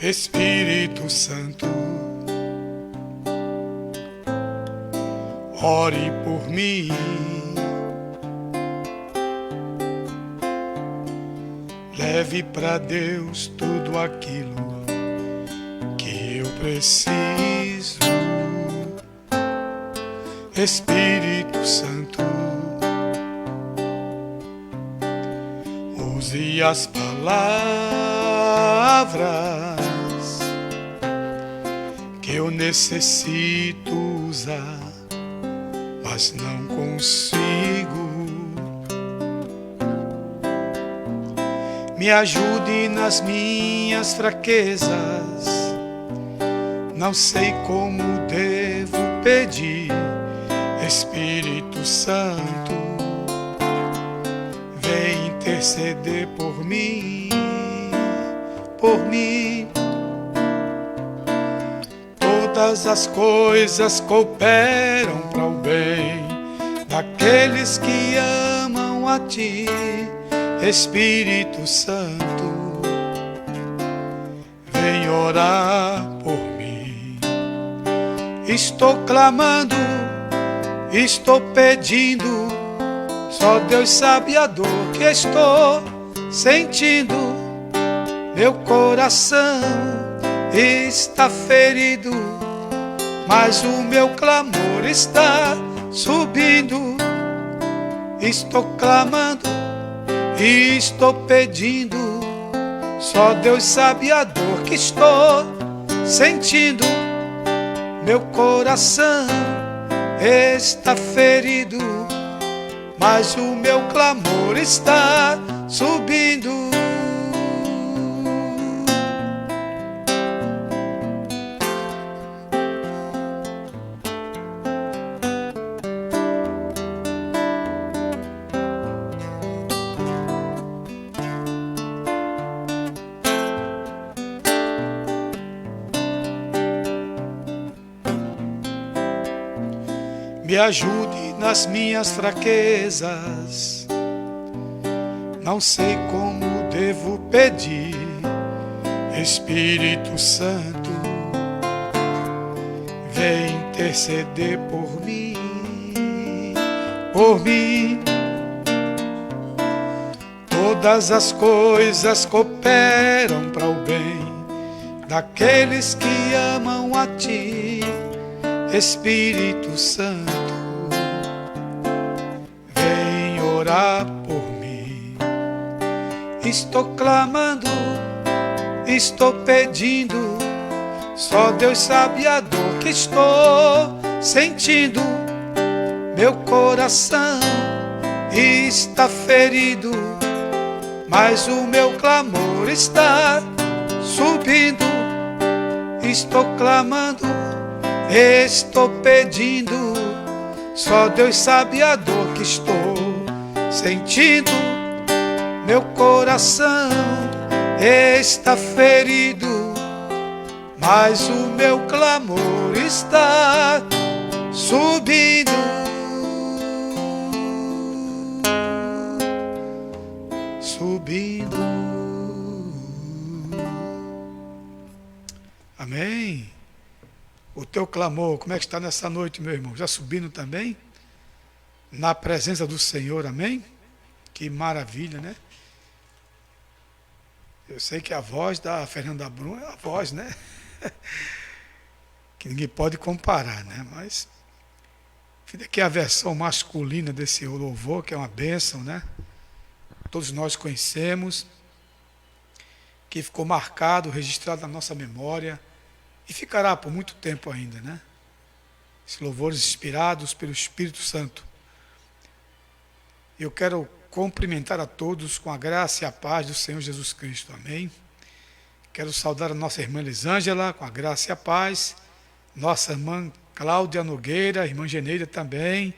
Espírito Santo, ore por mim. Leve para Deus tudo aquilo que eu preciso. Espírito Santo, use as palavras que eu necessito usar, mas não consigo. Me ajude nas minhas fraquezas, não sei como devo pedir. Espírito Santo, vem interceder por mim, por mim. Todas as coisas cooperam para o bem daqueles que amam a Ti. Espírito Santo, vem orar por mim. Estou clamando, estou pedindo, só Deus sabe a dor que estou sentindo. Meu coração está ferido, mas o meu clamor está subindo. Estou clamando, estou pedindo, só Deus sabe a dor que estou sentindo. Meu coração está ferido, mas o meu clamor está subindo. Me ajude nas minhas fraquezas, não sei como devo pedir. Espírito Santo, vem interceder por mim, por mim. Todas as coisas cooperam para o bem daqueles que amam a Ti. Espírito Santo, vem orar por mim. Estou clamando, estou pedindo, só Deus sabe a dor que estou sentindo. Meu coração está ferido, mas o meu clamor está subindo. Estou clamando, estou pedindo, só Deus sabe a dor que estou sentindo. Meu coração está ferido, mas o meu clamor está subindo. Subindo. Amém. O teu clamor, como é que está nessa noite, meu irmão? Já subindo também? Na presença do Senhor, amém? Que maravilha, né? Eu sei que a voz da Fernanda Brum é a voz, né? Que ninguém pode comparar, né? Mas aqui é a versão masculina desse louvor, que é uma bênção, né? Todos nós conhecemos, que ficou marcado, registrado na nossa memória, e ficará por muito tempo ainda, né? Esses louvores inspirados pelo Espírito Santo. Eu quero cumprimentar a todos com a graça e a paz do Senhor Jesus Cristo, amém? Quero saudar a nossa irmã Elisângela com a graça e a paz, nossa irmã Cláudia Nogueira, a irmã Geneida também,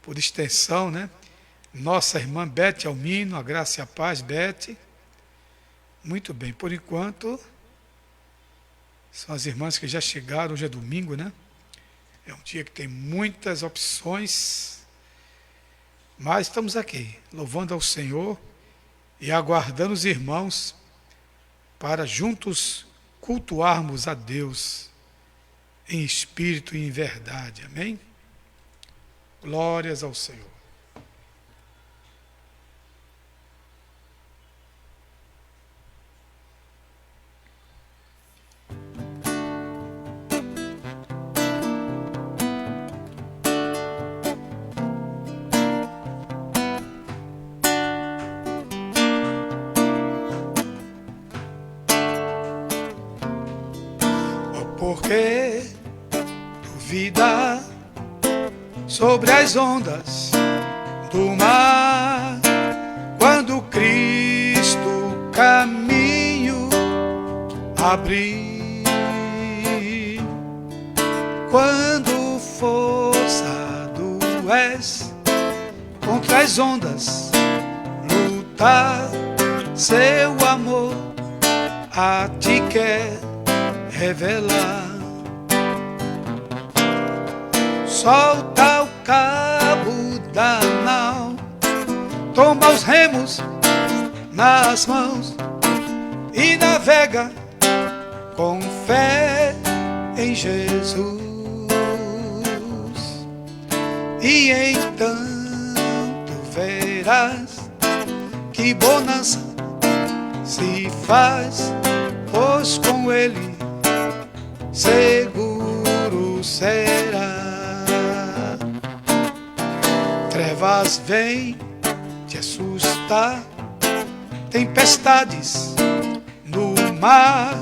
por extensão, né? Nossa irmã Bete Almino, a graça e a paz, Bete. Muito bem, por enquanto, são as irmãs que já chegaram, hoje é domingo, né? É um dia que tem muitas opções, mas estamos aqui, louvando ao Senhor e aguardando os irmãos para juntos cultuarmos a Deus em espírito e em verdade. Amém? Glórias ao Senhor. Porque duvida sobre as ondas do mar, quando Cristo caminho abrir, quando forçado és contra as ondas lutar, seu amor a ti quer revelar. Solta o cabo da nau, toma os remos nas mãos e navega com fé em Jesus. E então tu verás que bonança se faz, pois com ele seguro será. Trevas vêm te assustar, tempestades no mar,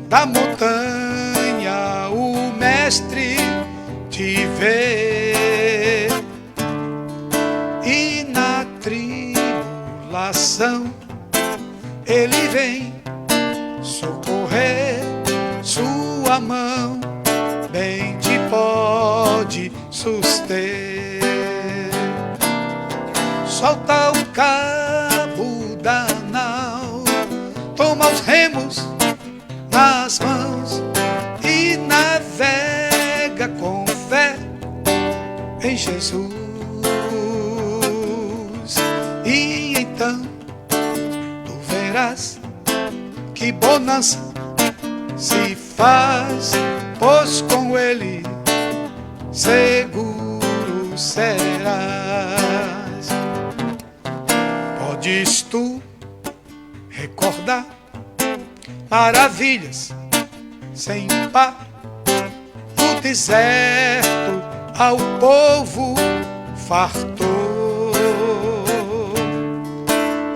da montanha o mestre te vê, e na tribulação ele vem socorrer, sua mão bem te pode suster. Solta o cabo da nau, toma os remos nas mãos e navega com fé em Jesus. E então tu verás que bonança se faz, pois com ele seguro serás. Podes tu recordar maravilhas sem par no deserto, ao povo fartou,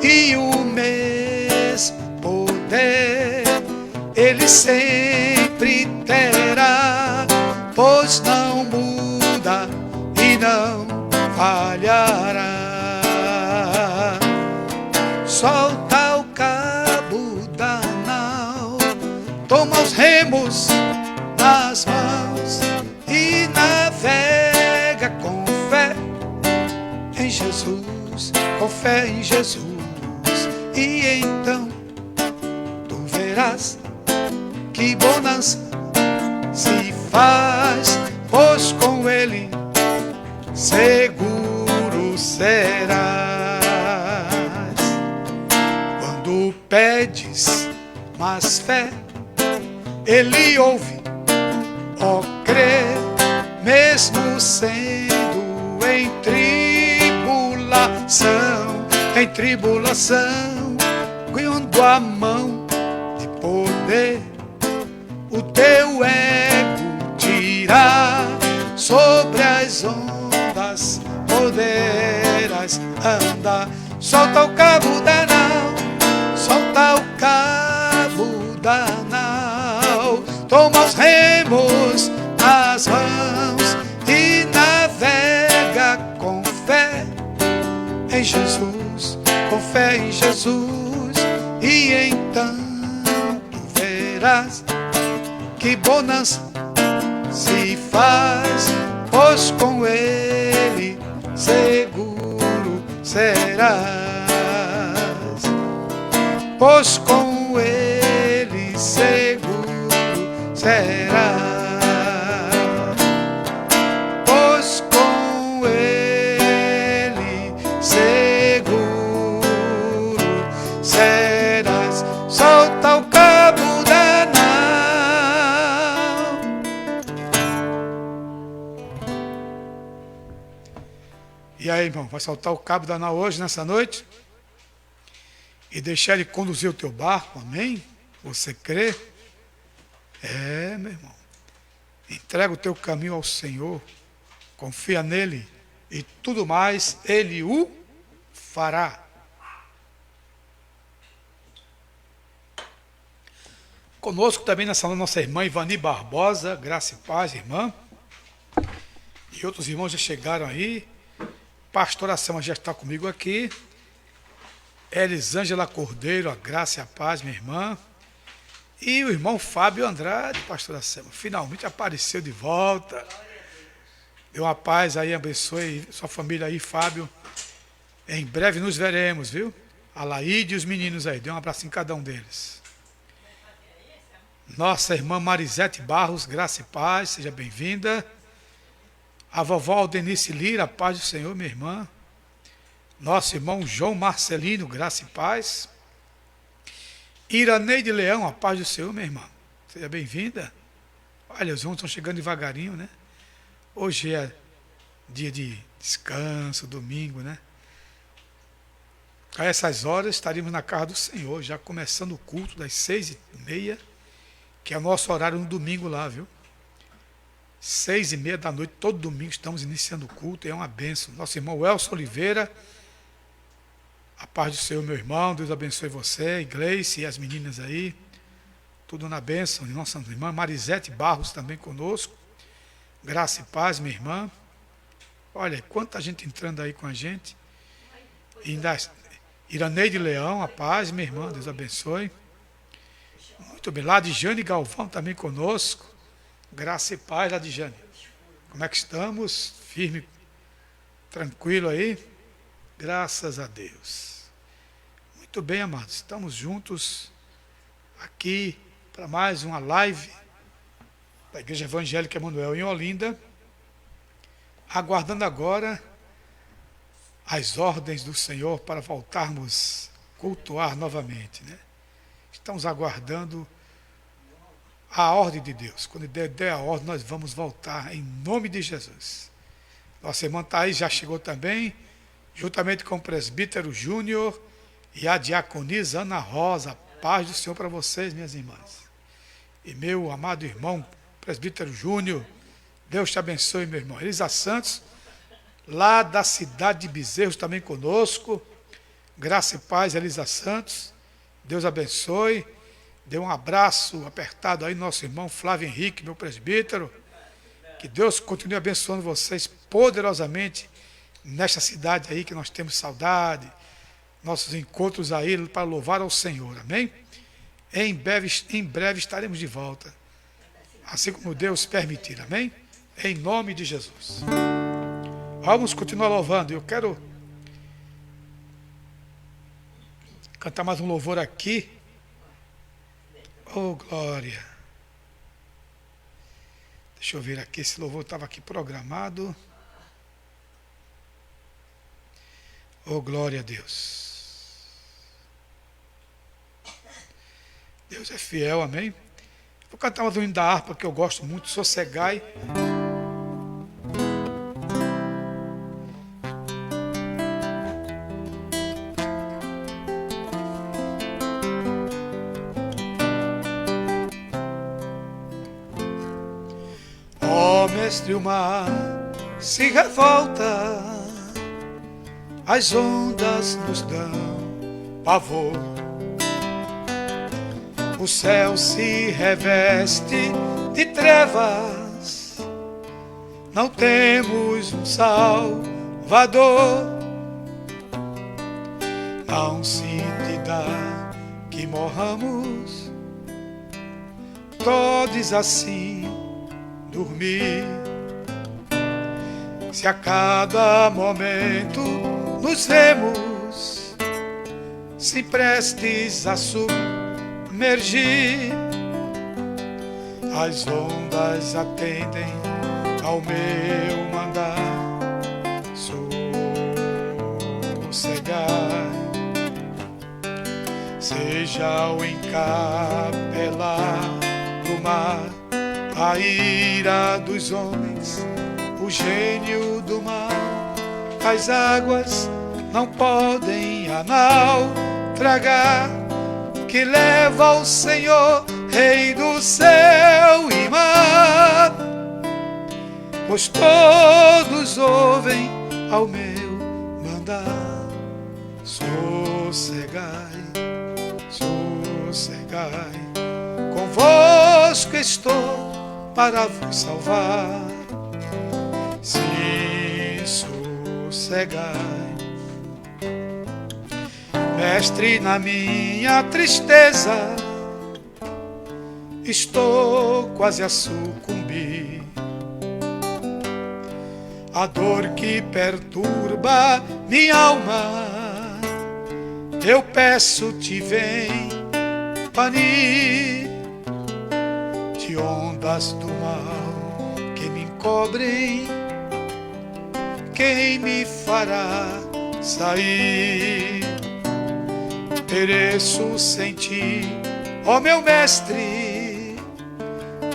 e o mesmo poder ele sempre terá, pois não muda e não falhará. Solta o cabo da nau, toma os remos nas mãos e navega com fé em Jesus, com fé em Jesus. E então tu verás que bonança se faz, pois com ele seguro serás. Quando pedes mais fé, ele ouve, ó crê, mesmo sendo em tribulação, quando a mão de poder o teu ego tirar, sobre as ondas poderás andar. Solta o cabo da nau, solta o cabo da nau, toma os remos nas mãos e navega com fé em Jesus, com fé em Jesus. E então tu verás que bonança se faz, pois com ele seguro serás, pois com ele seguro serás, pois com ele seguro serás. Solta o cabo da nau, E aí, irmão, vai soltar o cabo da nau hoje, nessa noite? E deixar ele conduzir o teu barco, amém? Você crê? É, meu irmão. Entrega o teu caminho ao Senhor, confia nele e tudo mais ele o fará. Conosco também nessa nossa irmã Ivani Barbosa, graça e paz, irmã. E outros irmãos já chegaram aí. Pastora Selma já está comigo aqui. Elisângela Cordeiro, a graça e a paz, minha irmã. E o irmão Fábio Andrade, pastora Selma, finalmente apareceu de volta. Deu uma paz aí, abençoe sua família aí, Fábio. Em breve nos veremos, viu? A Laíde e os meninos aí, dê um abraço em cada um deles. Nossa irmã Marisete Barros, graça e paz, seja bem-vinda. A vovó Aldenice Lira, a paz do Senhor, minha irmã. Nosso irmão João Marcelino, graça e paz. Iraneide Leão, a paz do Senhor, minha irmã. Seja bem-vinda. Olha, os irmãos estão chegando devagarinho, né? Hoje é dia de descanso, domingo, né? A essas horas estaríamos na casa do Senhor, já começando o culto das 6h30, que é o nosso horário no domingo lá, viu? 6h30 da noite, todo domingo estamos iniciando o culto, é uma bênção. Nosso irmão Elson Oliveira, a paz do Senhor, meu irmão, Deus abençoe você, Gleice e as meninas aí, tudo na bênção. Nossa irmã Marisete Barros também conosco, graça e paz, minha irmã. Olha, quanta gente entrando aí com a gente. E ainda Iraneide Leão, a paz, minha irmã, Deus abençoe. Muito bem, Ladijane Galvão também conosco, graça e paz, Ladijane. Como é que estamos? Firme, tranquilo aí? Graças a Deus. Muito bem, amados. Estamos juntos aqui para mais uma live da Igreja Evangélica Emanuel em Olinda, aguardando agora as ordens do Senhor para voltarmos a cultuar novamente, né? Estamos aguardando a ordem de Deus. Quando der a ordem, nós vamos voltar em nome de Jesus. Nossa irmã Thaís já chegou também, juntamente com o presbítero Júnior e a diaconisa Ana Rosa. Paz do Senhor para vocês, minhas irmãs. E meu amado irmão, presbítero Júnior, Deus te abençoe, meu irmão. Elisa Santos, lá da cidade de Bezerros, também conosco. Graça e paz, Elisa Santos. Deus abençoe. Dê um abraço apertado aí, nosso irmão Flávio Henrique, meu presbítero. Que Deus continue abençoando vocês poderosamente nesta cidade aí que nós temos saudade, nossos encontros aí para louvar ao Senhor, amém? Em breve estaremos de volta, assim como Deus permitir, amém? Em nome de Jesus. Vamos continuar louvando. Eu quero cantar mais um louvor aqui. Oh, glória. Deixa eu ver aqui, esse louvor estava aqui programado. Oh, glória a Deus. Deus é fiel, amém? Vou cantar mais um hino da harpa que eu gosto muito, Sossegai. Ó mestre, o mar se revolta, as ondas nos dão pavor, o céu se reveste de trevas, não temos um Salvador. Não se te dá que morramos todos assim dormir, se a cada momento nos vemos se prestes a submergir, as ondas atendem ao meu mandar, sossegai, seja o encapelar do mar, a ira dos homens, o gênio do mal, as águas não podem a nau tragar, que leva ao Senhor, Rei do céu e mar. Pois todos ouvem ao meu mandar. Sossegai, sossegai, convosco estou para vos salvar. Sim, sossegai. Mestre, na minha tristeza estou quase a sucumbir. A dor que perturba minha alma, eu peço-te, vem banir de ondas do mal que me encobrem. Quem me fará sair? Pereço sem ti, ó meu mestre,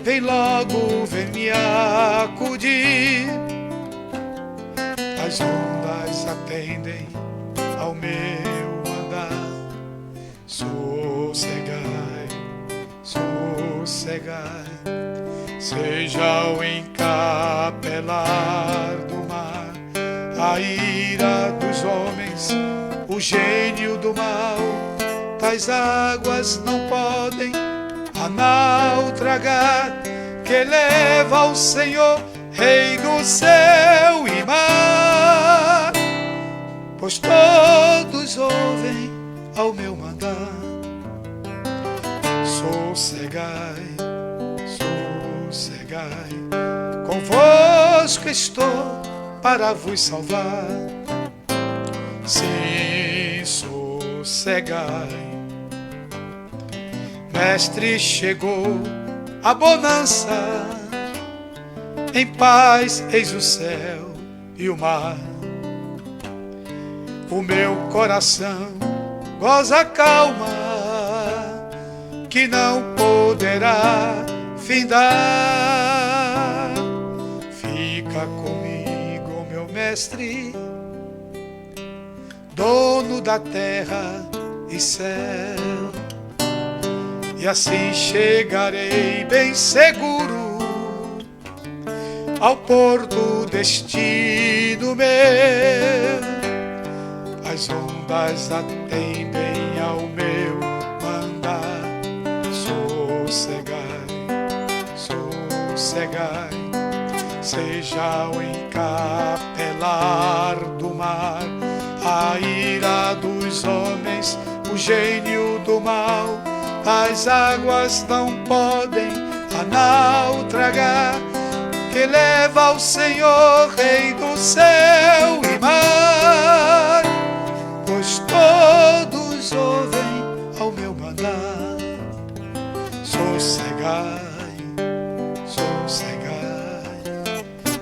vem logo, vem me acudir. As ondas atendem ao meu andar. Sossegai, sossegai, seja o encapelar do mar, a ira dos homens, o gênio do mal. Tais águas não podem a nau tragar, que leva ao Senhor, Rei do céu e mar. Pois todos ouvem ao meu mandar. Sossegai, sossegai, convosco estou para vos salvar. Sim, sossegai. Mestre, chegou a bonança, em paz eis o céu e o mar. O meu coração goza calma, que não poderá findar. Fica comigo, meu mestre, dono da terra e céu, e assim chegarei bem seguro ao porto destino meu. As ondas atendem ao meu mandar. Sossegai, sossegai, seja o encapelar do mar, a ira dos homens, o gênio do mal. As águas não podem a nau tragar, que leva ao Senhor, Rei do céu e mar. Pois todos ouvem ao meu mandar. Sossegai, sossegai,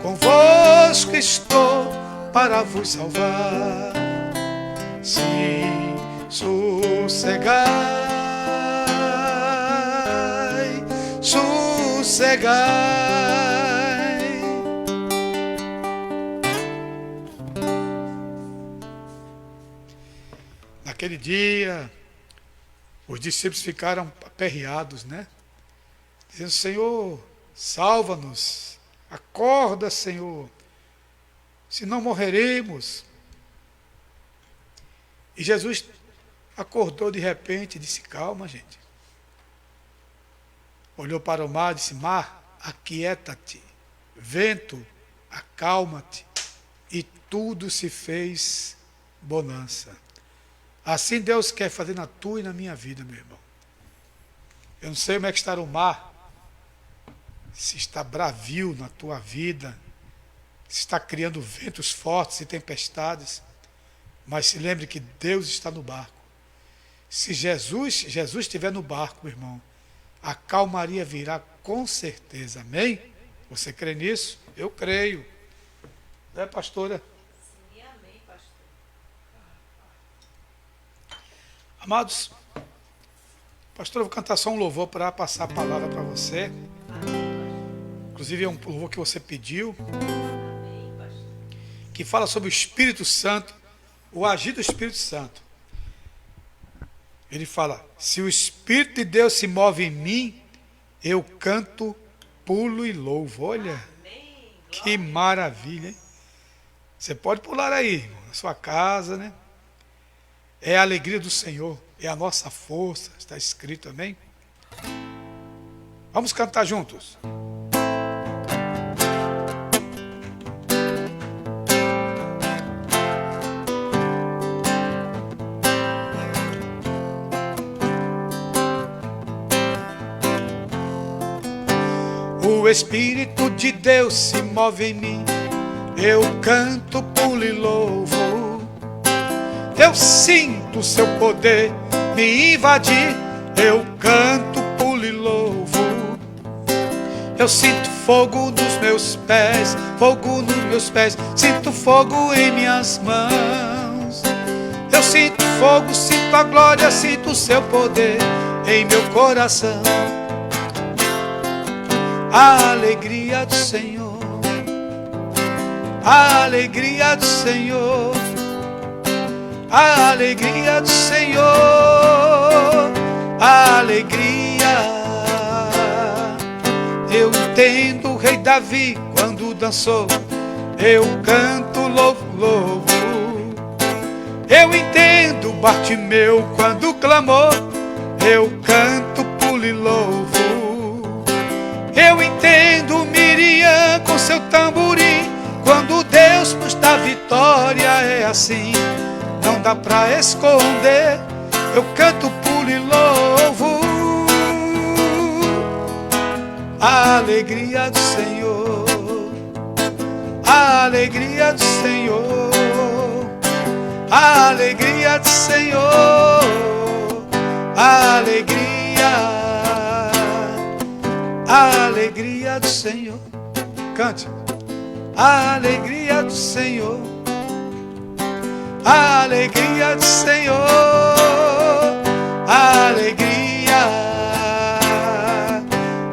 convosco estou para vos salvar. Sim, sossegai, sossegai. Naquele dia, os discípulos ficaram aperreados, né? Dizendo: Senhor, salva-nos, acorda, Senhor, senão morreremos. E Jesus acordou de repente e disse: calma, gente. Olhou para o mar e disse: mar, aquieta-te, vento, acalma-te. E tudo se fez bonança. Assim Deus quer fazer na tua e na minha vida, meu irmão. Eu não sei como é que está o mar, se está bravio na tua vida, se está criando ventos fortes e tempestades, mas se lembre que Deus está no barco. Se Jesus estiver no barco, meu irmão, a calmaria virá com certeza, amém? Você crê nisso? Eu creio. Não é, pastora? Sim, amém, pastor. Amados, pastor, eu vou cantar só um louvor para passar a palavra para você. Inclusive é um louvor que você pediu, Amém, pastor. que fala sobre o Espírito Santo, o agir do Espírito Santo. Ele fala: se o Espírito de Deus se move em mim, eu canto, pulo e louvo. Olha, que maravilha, hein? Você pode pular aí, irmão, na sua casa, né? É a alegria do Senhor, é a nossa força, está escrito, amém? Vamos cantar juntos. O Espírito de Deus se move em mim, eu canto, pulo e louvo. Eu sinto seu poder me invadir, eu canto, pulo e louvo. Eu sinto fogo nos meus pés, fogo nos meus pés, sinto fogo em minhas mãos. Eu sinto fogo, sinto a glória, sinto o seu poder em meu coração. A alegria do Senhor, a alegria do Senhor, a alegria do Senhor, a alegria. Eu entendo o rei Davi quando dançou, eu canto, louvo, louvo. Eu entendo Bartimeu quando clamou, eu canto, pulo e louvo. Eu entendo Miriam com seu tamborim, quando Deus nos dá vitória, é assim, não dá pra esconder. Eu canto, pulo e louvo. A alegria do Senhor, a alegria do Senhor, a alegria do Senhor, a alegria, a alegria do Senhor. Cante. A alegria do Senhor, a alegria do Senhor, a alegria,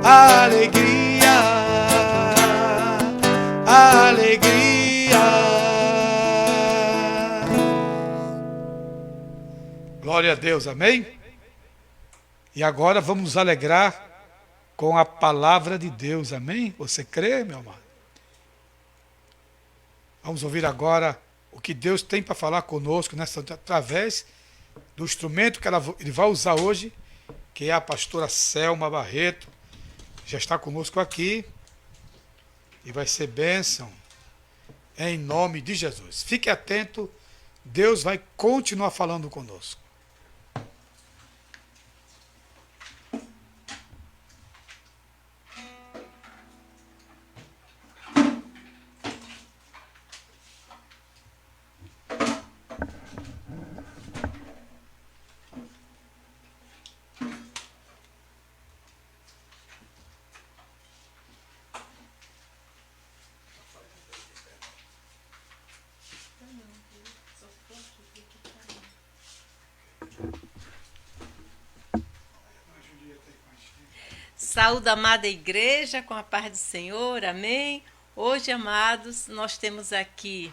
a alegria, a alegria. Glória a Deus, amém? E agora vamos nos alegrar com a palavra de Deus, amém? Você crê, meu amado? Vamos ouvir agora o que Deus tem para falar conosco, através do instrumento que ele vai usar hoje, que é a pastora Selma Barreto. Já está conosco aqui e vai ser bênção em nome de Jesus. Fique atento, Deus vai continuar falando conosco. Saúde, amada igreja, com a paz do Senhor, amém? Hoje, amados, nós temos aqui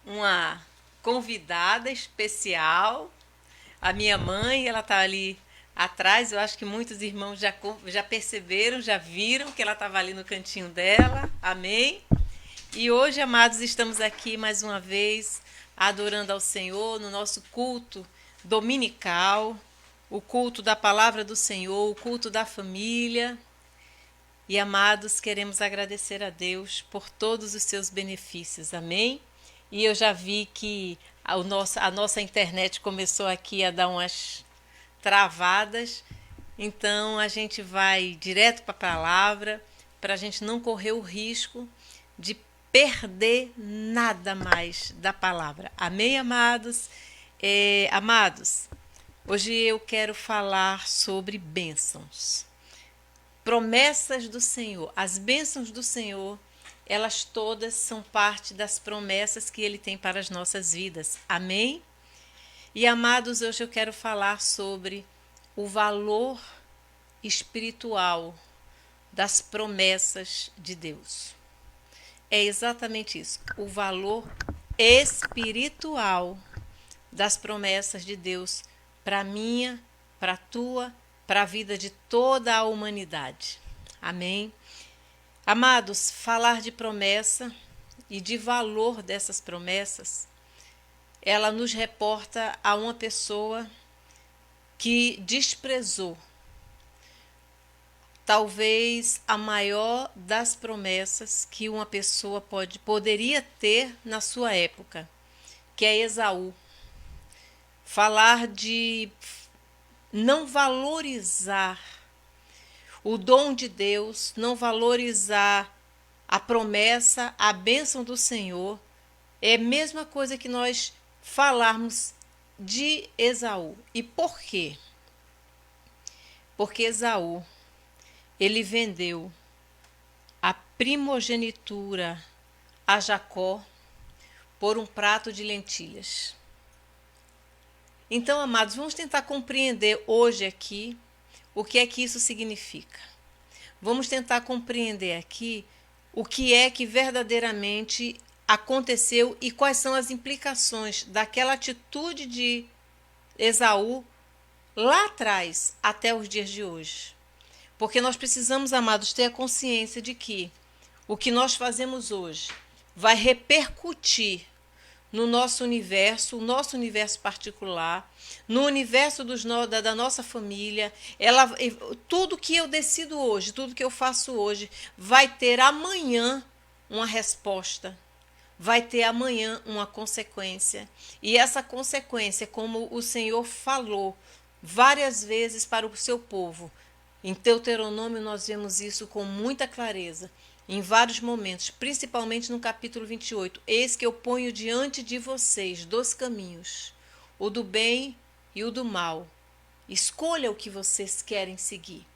uma convidada especial, a minha mãe, ela está ali atrás. Eu acho que muitos irmãos já perceberam, já viram que ela estava ali no cantinho dela, amém? E hoje, amados, estamos aqui mais uma vez adorando ao Senhor no nosso culto dominical, o culto da palavra do Senhor, o culto da família. E, amados, queremos agradecer a Deus por todos os seus benefícios, amém? E eu já vi que a nossa internet começou aqui a dar umas travadas, então a gente vai direto para a palavra, para a gente não correr o risco de perder nada mais da palavra, amém, amados? Amados, hoje eu quero falar sobre bênçãos, promessas do Senhor. As bênçãos do Senhor, elas todas são parte das promessas que Ele tem para as nossas vidas. Amém? E, amados, hoje eu quero falar sobre o valor espiritual das promessas de Deus. é exatamente isso, o valor espiritual das promessas de Deus para a minha, para a tua, para a vida de toda a humanidade. Amém? Amados, falar de promessa e de valor dessas promessas, ela nos reporta a uma pessoa que desprezou talvez a maior das promessas que uma pessoa poderia ter na sua época, que é Esaú. Falar de não valorizar o dom de Deus, não valorizar a promessa, a bênção do Senhor, é a mesma coisa que nós falarmos de Esaú. E por quê? Porque Esaú, ele vendeu a primogenitura a Jacó por um prato de lentilhas. Então, amados, vamos tentar compreender hoje aqui o que é que isso significa. Vamos tentar compreender aqui o que é que verdadeiramente aconteceu e quais são as implicações daquela atitude de Esaú lá atrás até os dias de hoje. Porque nós precisamos, amados, ter a consciência de que o que nós fazemos hoje vai repercutir no nosso universo, o nosso universo particular, no universo da nossa família. Tudo que eu decido hoje, tudo que eu faço hoje, vai ter amanhã uma resposta, vai ter amanhã uma consequência. E essa consequência, como o Senhor falou várias vezes para o seu povo, em Deuteronômio nós vemos isso com muita clareza, em vários momentos, principalmente no capítulo 28. Eis que eu ponho diante de vocês 2 caminhos, o do bem e o do mal. Escolha o que vocês querem seguir.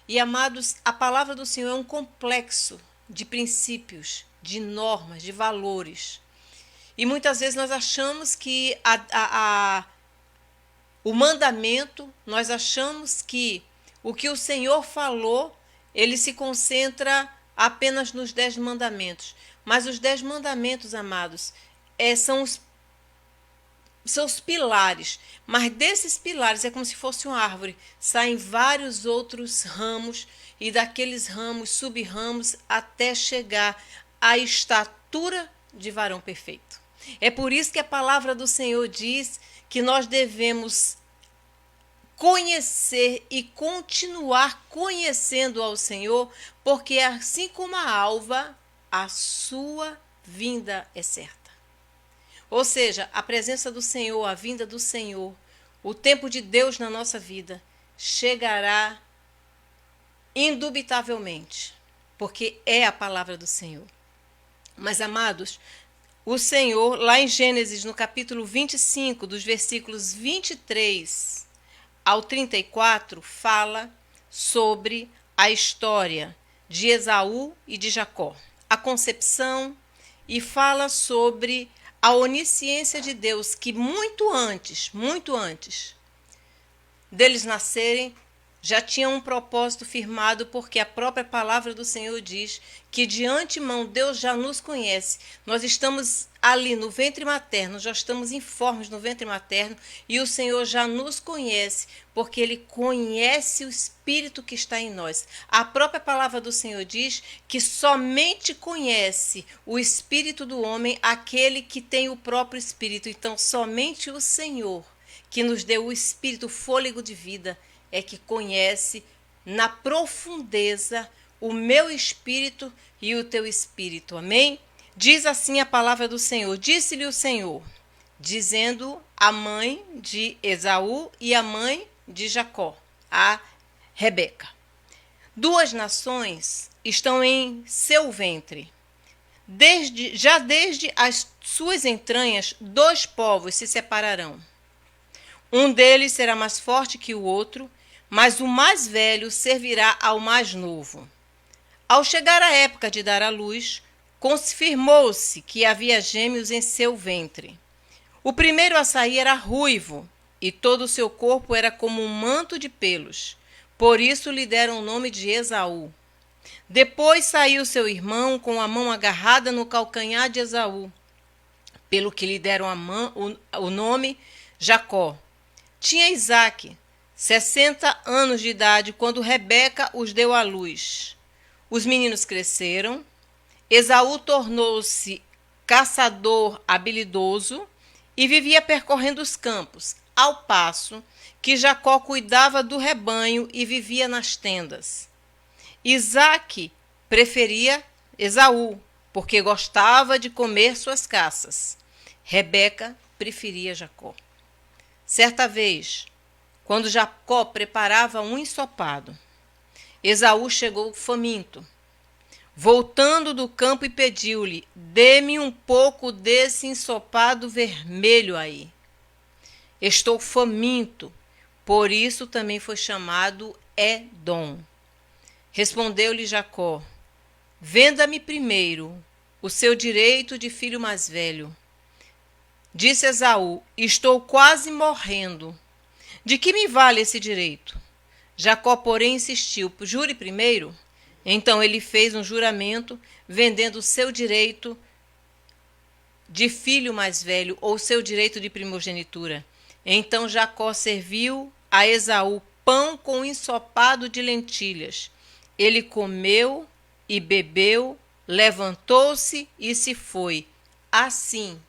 E, amados, a palavra do Senhor é um complexo de princípios, de normas, de valores. E muitas vezes nós achamos que o mandamento, nós achamos que o que o Senhor falou, ele se concentra apenas nos 10 mandamentos. Mas os 10 mandamentos, amados, são os pilares. Mas desses pilares é como se fosse uma árvore. Saem vários outros ramos e daqueles ramos, sub-ramos, até chegar à estatura de varão perfeito. É por isso que a palavra do Senhor diz que nós devemos conhecer e continuar conhecendo ao Senhor, porque assim como a alva, a sua vinda é certa. Ou seja, a presença do Senhor, a vinda do Senhor, o tempo de Deus na nossa vida chegará indubitavelmente, porque é a palavra do Senhor. Mas, amados, o Senhor, lá em Gênesis, no capítulo 25, dos versículos 23 ao 34, fala sobre a história de Esaú e de Jacó, a concepção, e fala sobre a onisciência de Deus, que muito antes deles nascerem, já tinha um propósito firmado, porque a própria palavra do Senhor diz que de antemão Deus já nos conhece. Nós estamos ali no ventre materno, já estamos informes no ventre materno, e o Senhor já nos conhece, porque Ele conhece o Espírito que está em nós. A própria palavra do Senhor diz que somente conhece o Espírito do homem aquele que tem o próprio Espírito. Então, somente o Senhor, que nos deu o Espírito, o fôlego de vida, é que conhece na profundeza o meu espírito e o teu espírito. Amém? Diz assim a palavra do Senhor. Disse-lhe o Senhor, dizendo a mãe de Esaú e a mãe de Jacó, a Rebeca: 2 nações estão em seu ventre. Desde as suas entranhas, 2 povos se separarão. Um deles será mais forte que o outro, mas o mais velho servirá ao mais novo. Ao chegar a época de dar à luz, confirmou-se que havia gêmeos em seu ventre. O primeiro a sair era ruivo, e todo o seu corpo era como um manto de pelos. Por isso lhe deram o nome de Esaú. Depois saiu seu irmão com a mão agarrada no calcanhar de Esaú, pelo que lhe deram o nome Jacó. Tinha Isaque 60 anos de idade quando Rebeca os deu à luz. Os meninos cresceram. Esaú tornou-se caçador habilidoso e vivia percorrendo os campos, ao passo que Jacó cuidava do rebanho e vivia nas tendas. Isaque preferia Esaú, porque gostava de comer suas caças. Rebeca preferia Jacó. Certa vez, quando Jacó preparava um ensopado, Esaú chegou faminto. Voltando do campo e pediu-lhe: dê-me um pouco desse ensopado vermelho aí. Estou faminto, por isso também foi chamado Edom. Respondeu-lhe Jacó: venda-me primeiro o seu direito de filho mais velho. Disse Esaú: estou quase morrendo. De que me vale esse direito? Jacó, porém, insistiu: jure primeiro. Então ele fez um juramento, vendendo o seu direito de filho mais velho, ou seu direito de primogenitura. Então Jacó serviu a Esaú pão com ensopado de lentilhas. Ele comeu e bebeu, levantou-se e se foi. Assim,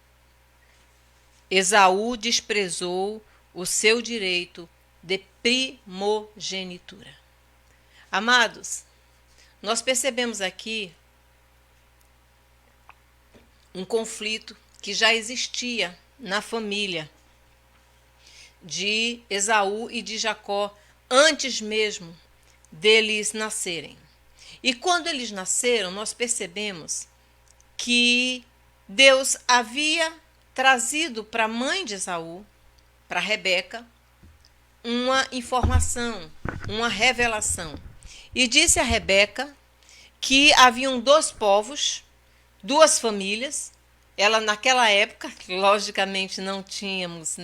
Esaú desprezou o seu direito de primogenitura. Amados, nós percebemos aqui um conflito que já existia na família de Esaú e de Jacó antes mesmo deles nascerem. E quando eles nasceram, nós percebemos que Deus havia trazido para a mãe de Esaú, para Rebeca, uma informação, uma revelação. E disse a Rebeca que haviam dois povos, duas famílias. Ela, naquela época, logicamente não tínhamos,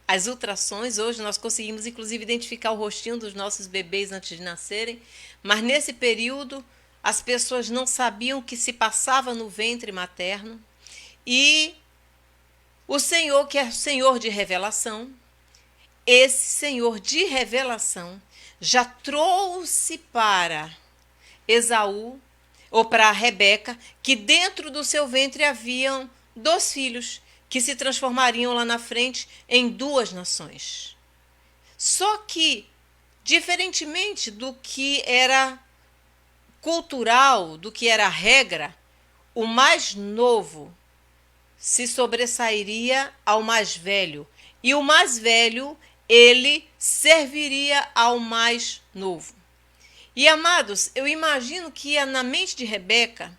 as ultrassons. Hoje nós conseguimos, inclusive, identificar o rostinho dos nossos bebês antes de nascerem. Mas nesse período, as pessoas não sabiam o que se passava no ventre materno. E o Senhor, que é o Senhor de revelação, esse Senhor de revelação já trouxe para Esaú, ou para Rebeca, que dentro do seu ventre haviam dois filhos que se transformariam lá na frente em duas nações. Só que, diferentemente do que era cultural, do que era regra, o mais novo se sobressairia ao mais velho, e o mais velho ele serviria ao mais novo. E, amados, eu imagino que na mente de Rebeca,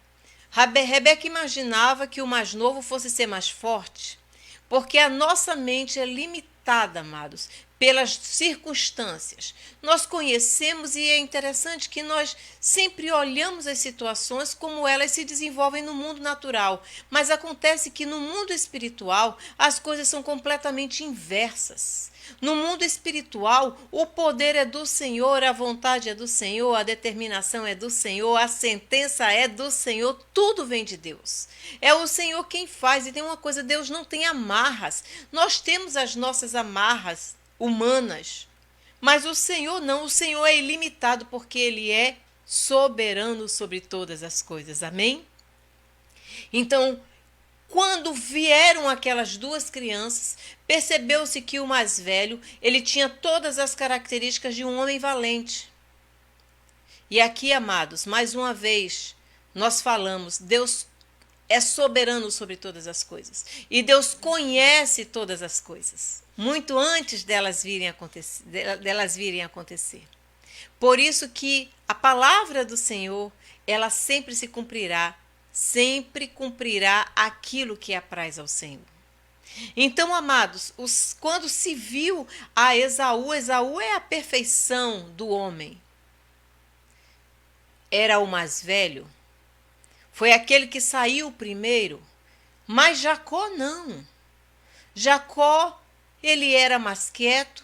Rebeca imaginava que o mais novo fosse ser mais forte, porque a nossa mente é limitada, amados, pelas circunstâncias. Nós conhecemos e é interessante que nós sempre olhamos as situações como elas se desenvolvem no mundo natural, mas acontece que no mundo espiritual as coisas são completamente inversas. No mundo espiritual, o poder é do Senhor, a vontade é do Senhor, a determinação é do Senhor, a sentença é do Senhor, tudo vem de Deus. É o Senhor quem faz. E tem uma coisa, Deus não tem amarras. Nós temos as nossas amarras humanas, mas o Senhor não. O Senhor é ilimitado porque Ele é soberano sobre todas as coisas. Amém? Então, quando vieram aquelas duas crianças, percebeu-se que o mais velho, ele tinha todas as características de um homem valente. E aqui, amados, mais uma vez, nós falamos, Deus é soberano sobre todas as coisas. E Deus conhece todas as coisas, muito antes delas virem acontecer. Por isso que a palavra do Senhor, ela sempre se cumprirá, sempre cumprirá aquilo que apraz ao Senhor. Então, amados, quando se viu a Esaú, Esaú é a perfeição do homem. Era o mais velho, foi aquele que saiu primeiro, mas Jacó não. Jacó, ele era mais quieto,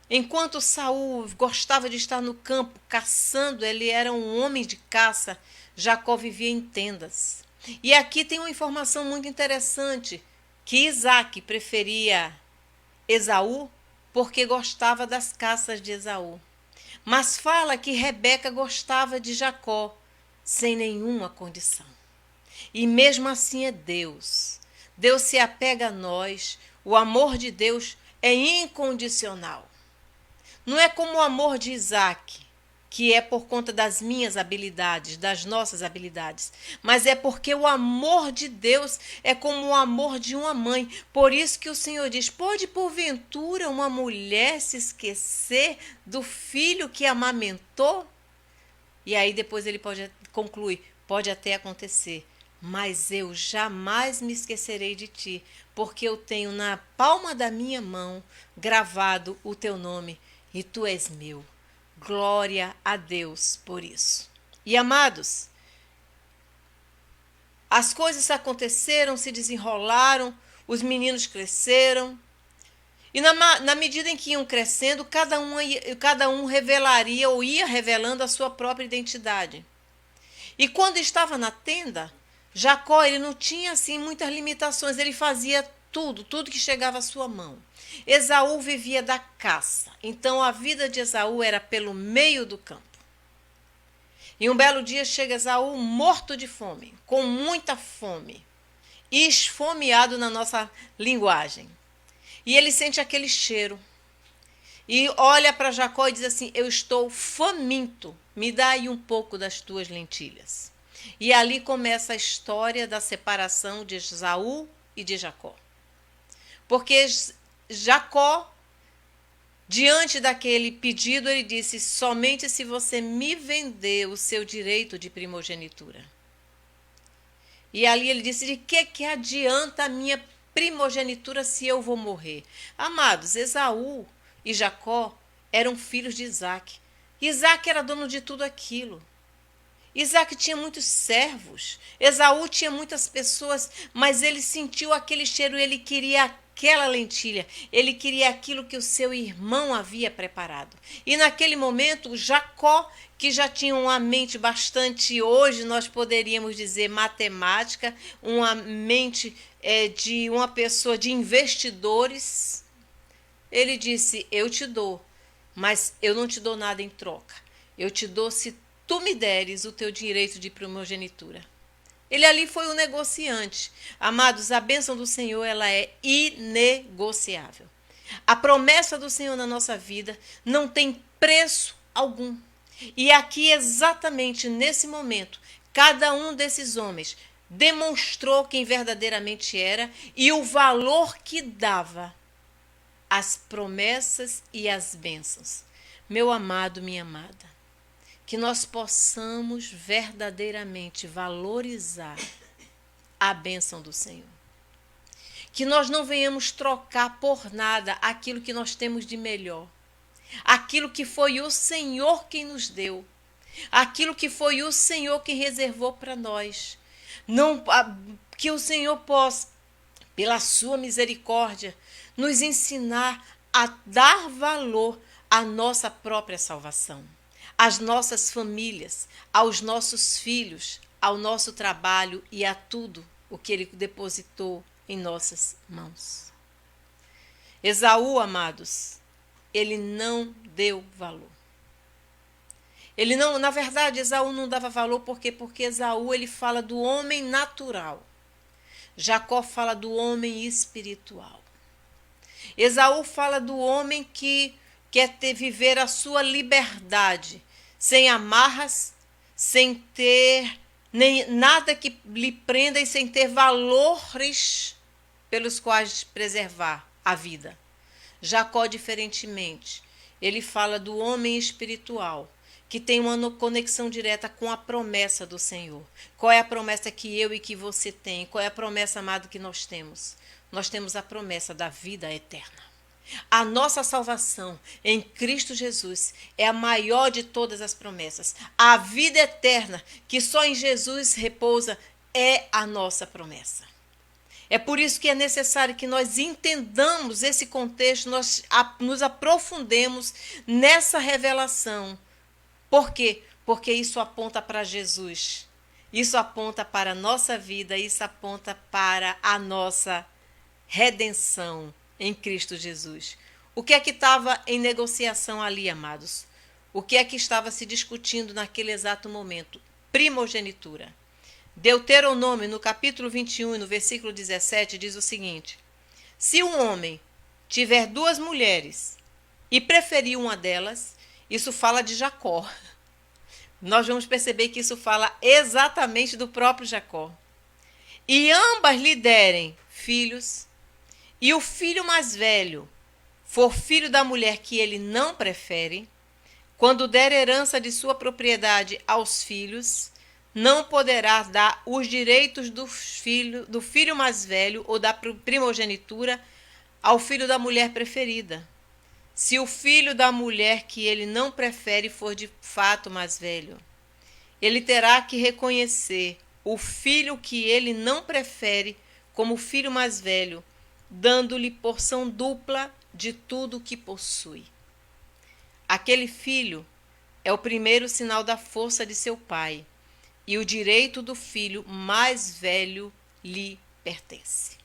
Enquanto Saul gostava de estar no campo caçando, ele era um homem de caça, Jacó vivia em tendas. E aqui tem uma informação muito interessante, que Isaac preferia Esaú porque gostava das caças de Esaú. Mas fala que Rebeca gostava de Jacó, sem nenhuma condição. E mesmo assim é Deus. Deus se apega a nós, o amor de Deus é incondicional. Não é como o amor de Isaac, que é por conta das minhas habilidades, das nossas habilidades, mas é porque o amor de Deus é como o amor de uma mãe. Por isso que o Senhor diz: pode porventura uma mulher se esquecer do filho que amamentou? E aí depois ele pode concluir: pode até acontecer, mas eu jamais me esquecerei de ti, porque eu tenho na palma da minha mão gravado o teu nome, e tu és meu. Glória a Deus por isso. E amados, as coisas aconteceram, se desenrolaram, os meninos cresceram. E na medida em que iam crescendo, cada um revelaria ou ia revelando a sua própria identidade. E quando estava na tenda, Jacó, ele não tinha assim muitas limitações, ele fazia tudo que chegava à sua mão. Esaú vivia da caça, então a vida de Esaú era pelo meio do campo. E um belo dia chega Esaú morto de fome, com muita fome, esfomeado na nossa linguagem. E ele sente aquele cheiro. E olha para Jacó e diz assim: eu estou faminto, me dá aí um pouco das tuas lentilhas. E ali começa a história da separação de Esaú e de Jacó. Porque Jacó, diante daquele pedido, ele disse: somente se você me vender o seu direito de primogenitura. E ali ele disse: de que adianta a minha primogenitura se eu vou morrer? Amados, Esaú e Jacó eram filhos de Isaac. Isaac era dono de tudo aquilo. Isaac tinha muitos servos, Esaú tinha muitas pessoas, mas ele sentiu aquele cheiro, ele queria aquela lentilha, ele queria aquilo que o seu irmão havia preparado. E naquele momento, Jacó, que já tinha uma mente bastante, hoje nós poderíamos dizer matemática, uma mente de uma pessoa de investidores, ele disse: eu te dou, mas eu não te dou nada em troca. Eu te dou se tu me deres o teu direito de primogenitura. Ele ali foi um negociante. Amados, a bênção do Senhor, ela é inegociável. A promessa do Senhor na nossa vida não tem preço algum. E aqui, exatamente nesse momento, cada um desses homens demonstrou quem verdadeiramente era e o valor que dava às promessas e às bênçãos. Meu amado, minha amada, que nós possamos verdadeiramente valorizar a bênção do Senhor. Que nós não venhamos trocar por nada aquilo que nós temos de melhor. Aquilo que foi o Senhor quem nos deu. Aquilo que foi o Senhor quem reservou para nós. Não, que o Senhor possa, pela sua misericórdia, nos ensinar a dar valor à nossa própria salvação, às nossas famílias, aos nossos filhos, ao nosso trabalho e a tudo o que Ele depositou em nossas mãos. Esaú, amados, ele não deu valor. Ele não, na verdade, Esaú não dava valor porque Esaú ele fala do homem natural. Jacó fala do homem espiritual. Esaú fala do homem que quer viver a sua liberdade, sem amarras, sem ter nem nada que lhe prenda e sem ter valores pelos quais preservar a vida. Jacó, diferentemente, ele fala do homem espiritual, que tem uma conexão direta com a promessa do Senhor. Qual é a promessa que eu e que você tem? Qual é a promessa, amado, que nós temos? Nós temos a promessa da vida eterna. A nossa salvação em Cristo Jesus é a maior de todas as promessas. A vida eterna, que só em Jesus repousa, é a nossa promessa. É por isso que é necessário que nós entendamos esse contexto, nós nos aprofundemos nessa revelação. Por quê? Porque isso aponta para Jesus. Isso aponta para a nossa vida, isso aponta para a nossa redenção em Cristo Jesus. O que é que estava em negociação ali, amados? O que é que estava se discutindo naquele exato momento? Primogenitura. Deuteronômio, no capítulo 21 e no versículo 17, diz o seguinte: se um homem tiver duas mulheres e preferir uma delas, isso fala de Jacó. Nós vamos perceber que isso fala exatamente do próprio Jacó. E ambas lhe derem filhos, e o filho mais velho for filho da mulher que ele não prefere, quando der herança de sua propriedade aos filhos, não poderá dar os direitos do filho mais velho ou da primogenitura ao filho da mulher preferida, se o filho da mulher que ele não prefere for de fato mais velho. Ele terá que reconhecer o filho que ele não prefere como filho mais velho, dando-lhe porção dupla de tudo o que possui. Aquele filho é o primeiro sinal da força de seu pai, e o direito do filho mais velho lhe pertence.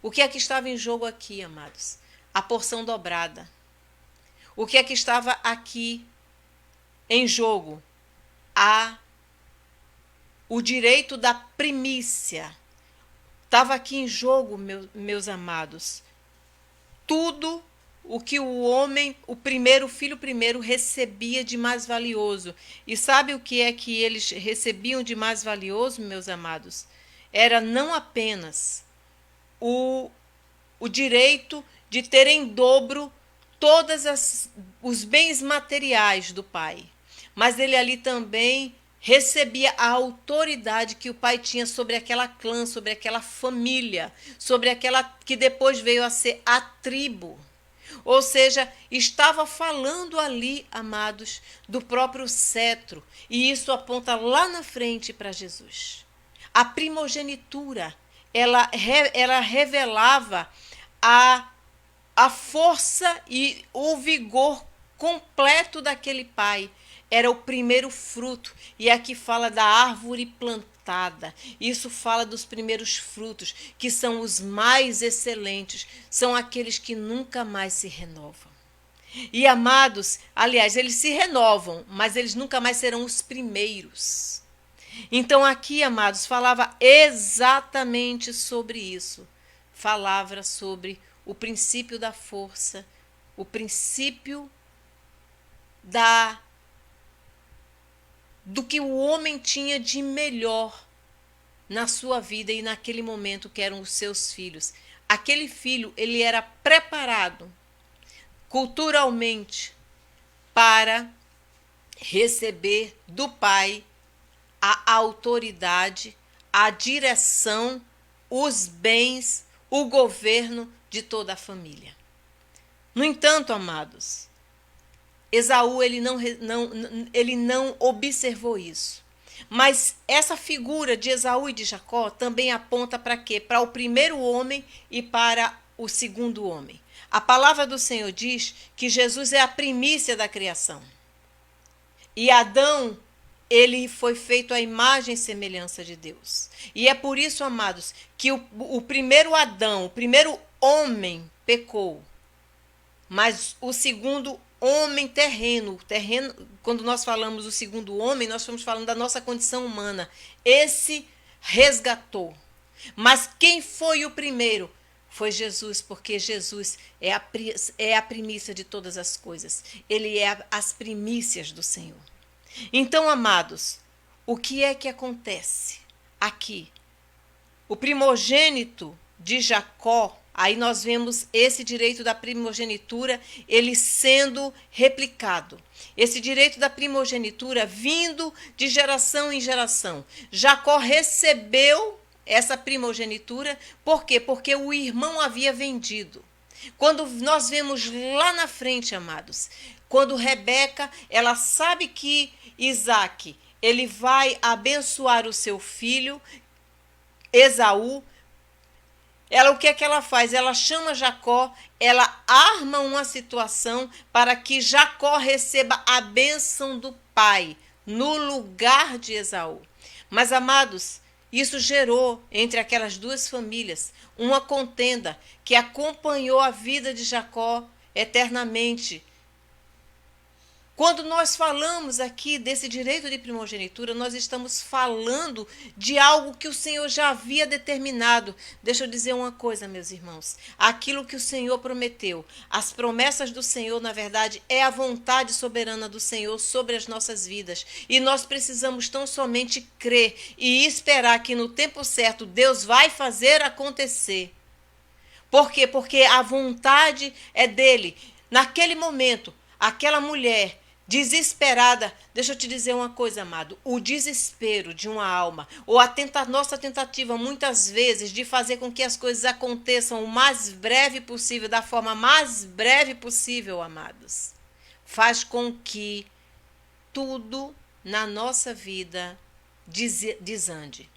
O que é que estava em jogo aqui, amados? A porção dobrada. O que é que estava aqui em jogo? O direito da primícia. Estava aqui em jogo, meus amados, tudo o que o homem, o filho primeiro, recebia de mais valioso. E sabe o que é que eles recebiam de mais valioso, meus amados? Era não apenas o direito de ter em dobro todos os bens materiais do pai, mas ele ali também recebia a autoridade que o pai tinha sobre aquela clã, sobre aquela família, sobre aquela que depois veio a ser a tribo. Ou seja, estava falando ali, amados, do próprio cetro. E isso aponta lá na frente para Jesus. A primogenitura, ela revelava a força e o vigor completo daquele pai. Era o primeiro fruto. E aqui fala da árvore plantada. Isso fala dos primeiros frutos, que são os mais excelentes. São aqueles que nunca mais se renovam. E, amados, aliás, eles se renovam, mas eles nunca mais serão os primeiros. Então, aqui, amados, falava exatamente sobre isso. Falava sobre o princípio da força, o princípio do que o homem tinha de melhor na sua vida e naquele momento, que eram os seus filhos. Aquele filho, ele era preparado culturalmente para receber do pai a autoridade, a direção, os bens, o governo de toda a família. No entanto, amados, Esaú ele não observou isso. Mas essa figura de Esaú e de Jacó também aponta para quê? Para o primeiro homem e para o segundo homem. A palavra do Senhor diz que Jesus é a primícia da criação. E Adão, ele foi feito à imagem e semelhança de Deus. E é por isso, amados, que o primeiro Adão, o primeiro homem pecou. Mas o segundo homem terreno, quando nós falamos o segundo homem, nós estamos falando da nossa condição humana. Esse resgatou. Mas quem foi o primeiro? Foi Jesus, porque Jesus é a primícia de todas as coisas. Ele é as primícias do Senhor. Então, amados, o que é que acontece aqui? O primogênito de Jacó, aí nós vemos esse direito da primogenitura, ele sendo replicado. Esse direito da primogenitura vindo de geração em geração. Jacó recebeu essa primogenitura, por quê? Porque o irmão havia vendido. Quando nós vemos lá na frente, amados, quando Rebeca, ela sabe que ele vai abençoar o seu filho, Esaú, o que é que ela faz? Ela chama Jacó, ela arma uma situação para que Jacó receba a bênção do pai no lugar de Esaú. Mas, amados, isso gerou entre aquelas duas famílias uma contenda que acompanhou a vida de Jacó eternamente. Quando nós falamos aqui desse direito de primogenitura, nós estamos falando de algo que o Senhor já havia determinado. Deixa eu dizer uma coisa, meus irmãos. Aquilo que o Senhor prometeu, as promessas do Senhor, na verdade, é a vontade soberana do Senhor sobre as nossas vidas. E nós precisamos tão somente crer e esperar que no tempo certo Deus vai fazer acontecer. Por quê? Porque a vontade é dele. Naquele momento, aquela mulher desesperada, deixa eu te dizer uma coisa, amado, o desespero de uma alma, ou nossa tentativa muitas vezes de fazer com que as coisas aconteçam o mais breve possível, da forma mais breve possível, amados, faz com que tudo na nossa vida desande.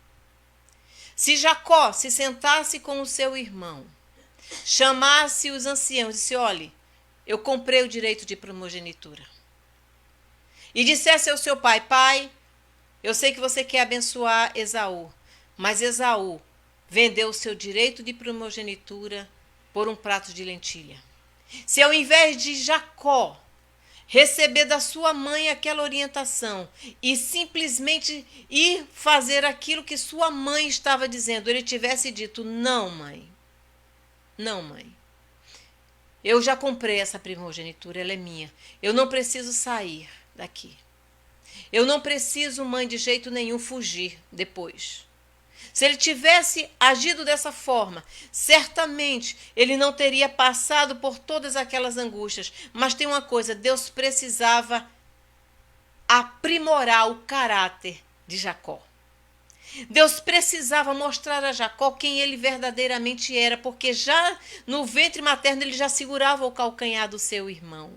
Se Jacó se sentasse com o seu irmão, chamasse os anciãos e disse: olhe, eu comprei o direito de primogenitura. E dissesse ao seu pai: pai, eu sei que você quer abençoar Esaú, mas Esaú vendeu o seu direito de primogenitura por um prato de lentilha. Se ao invés de Jacó receber da sua mãe aquela orientação e simplesmente ir fazer aquilo que sua mãe estava dizendo, ele tivesse dito: não, mãe, eu já comprei essa primogenitura, ela é minha, eu não preciso sair daqui. Eu não preciso, mãe, de jeito nenhum fugir depois. Se ele tivesse agido dessa forma, certamente ele não teria passado por todas aquelas angústias. Mas tem uma coisa, Deus precisava aprimorar o caráter de Jacó. Deus precisava mostrar a Jacó quem ele verdadeiramente era, porque já no ventre materno ele já segurava o calcanhar do seu irmão.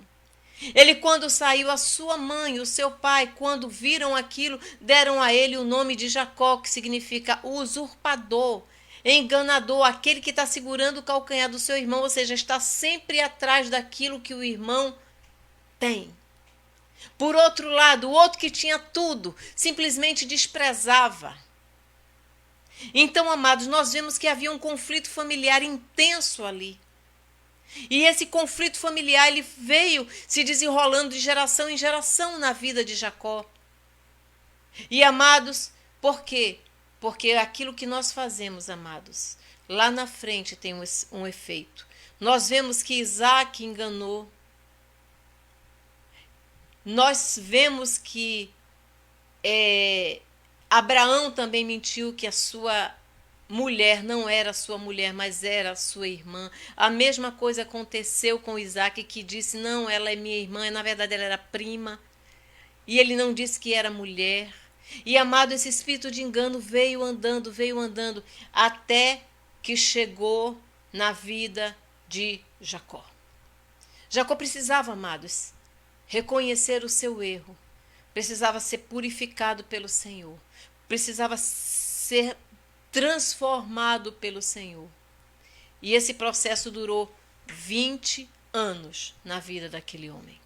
Ele, quando saiu, a sua mãe, o seu pai, quando viram aquilo, deram a ele o nome de Jacó, que significa usurpador, enganador, aquele que está segurando o calcanhar do seu irmão, ou seja, está sempre atrás daquilo que o irmão tem. Por outro lado, o outro que tinha tudo, simplesmente desprezava. Então, amados, nós vemos que havia um conflito familiar intenso ali. E esse conflito familiar ele veio se desenrolando de geração em geração na vida de Jacó. E, amados, por quê? Porque aquilo que nós fazemos, amados, lá na frente tem um efeito. Nós vemos que Isaac enganou. Nós vemos que Abraão também mentiu, que a sua mulher não era sua mulher, mas era sua irmã. A mesma coisa aconteceu com Isaac, que disse: não, ela é minha irmã, na verdade ela era prima. E ele não disse que era mulher. E, amado, esse espírito de engano veio andando, até que chegou na vida de Jacó. Jacó precisava, amados, reconhecer o seu erro. Precisava ser purificado pelo Senhor. Precisava ser transformado pelo Senhor. E esse processo durou 20 anos na vida daquele homem.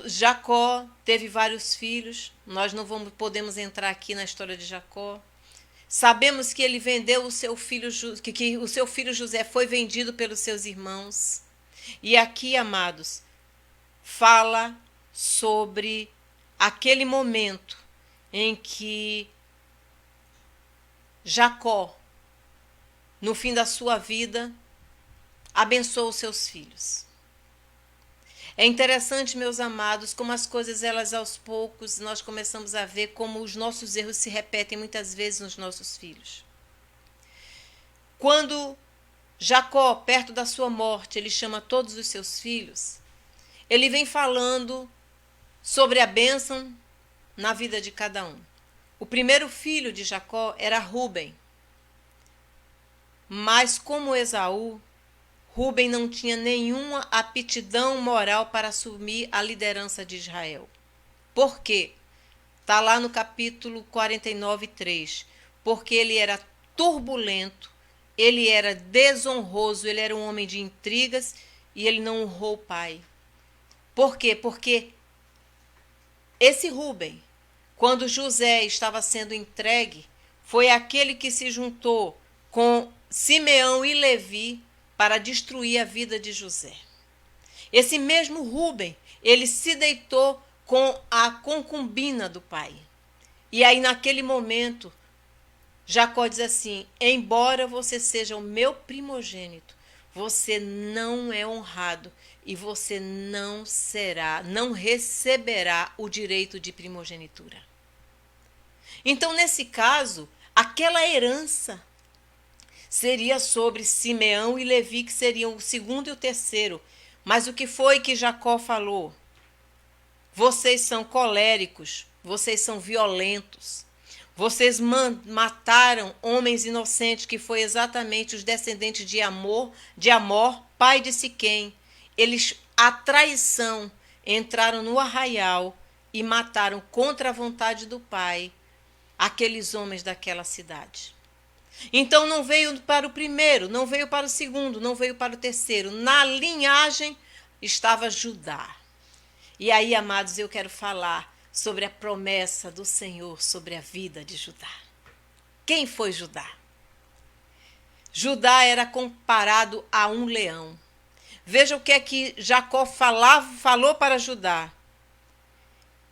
Jacó teve vários filhos. Nós não podemos entrar aqui na história de Jacó. Sabemos que ele vendeu o seu filho, que o seu filho José foi vendido pelos seus irmãos. E aqui, amados, fala sobre aquele momento em que Jacó, no fim da sua vida, abençoou os seus filhos. É interessante, meus amados, como as coisas, elas aos poucos, nós começamos a ver como os nossos erros se repetem muitas vezes nos nossos filhos. Quando Jacó, perto da sua morte, ele chama todos os seus filhos, ele vem falando sobre a bênção na vida de cada um. O primeiro filho de Jacó era Rúben. Mas como Esaú, Rúben não tinha nenhuma aptidão moral para assumir a liderança de Israel. Por quê? Está lá no capítulo 49, 3. Porque ele era turbulento, ele era desonroso, ele era um homem de intrigas e ele não honrou o pai. Por quê? Porque esse Rúben, quando José estava sendo entregue, foi aquele que se juntou com Simeão e Levi para destruir a vida de José. Esse mesmo Rúben, ele se deitou com a concubina do pai. E aí, naquele momento, Jacó diz assim: embora você seja o meu primogênito, você não é honrado e você não receberá o direito de primogenitura. Então, nesse caso, aquela herança seria sobre Simeão e Levi, que seriam o segundo e o terceiro. Mas o que foi que Jacó falou? Vocês são coléricos, vocês são violentos. Vocês mataram homens inocentes, que foi exatamente os descendentes de Amor, pai de Siquém. Eles, à traição, entraram no arraial e mataram contra a vontade do pai aqueles homens daquela cidade. Então não veio para o primeiro, não veio para o segundo, não veio para o terceiro. Na linhagem estava Judá. E aí, amados, eu quero falar sobre a promessa do Senhor sobre a vida de Judá. Quem foi Judá? Judá era comparado a um leão. Veja o que é que Jacó falou para Judá.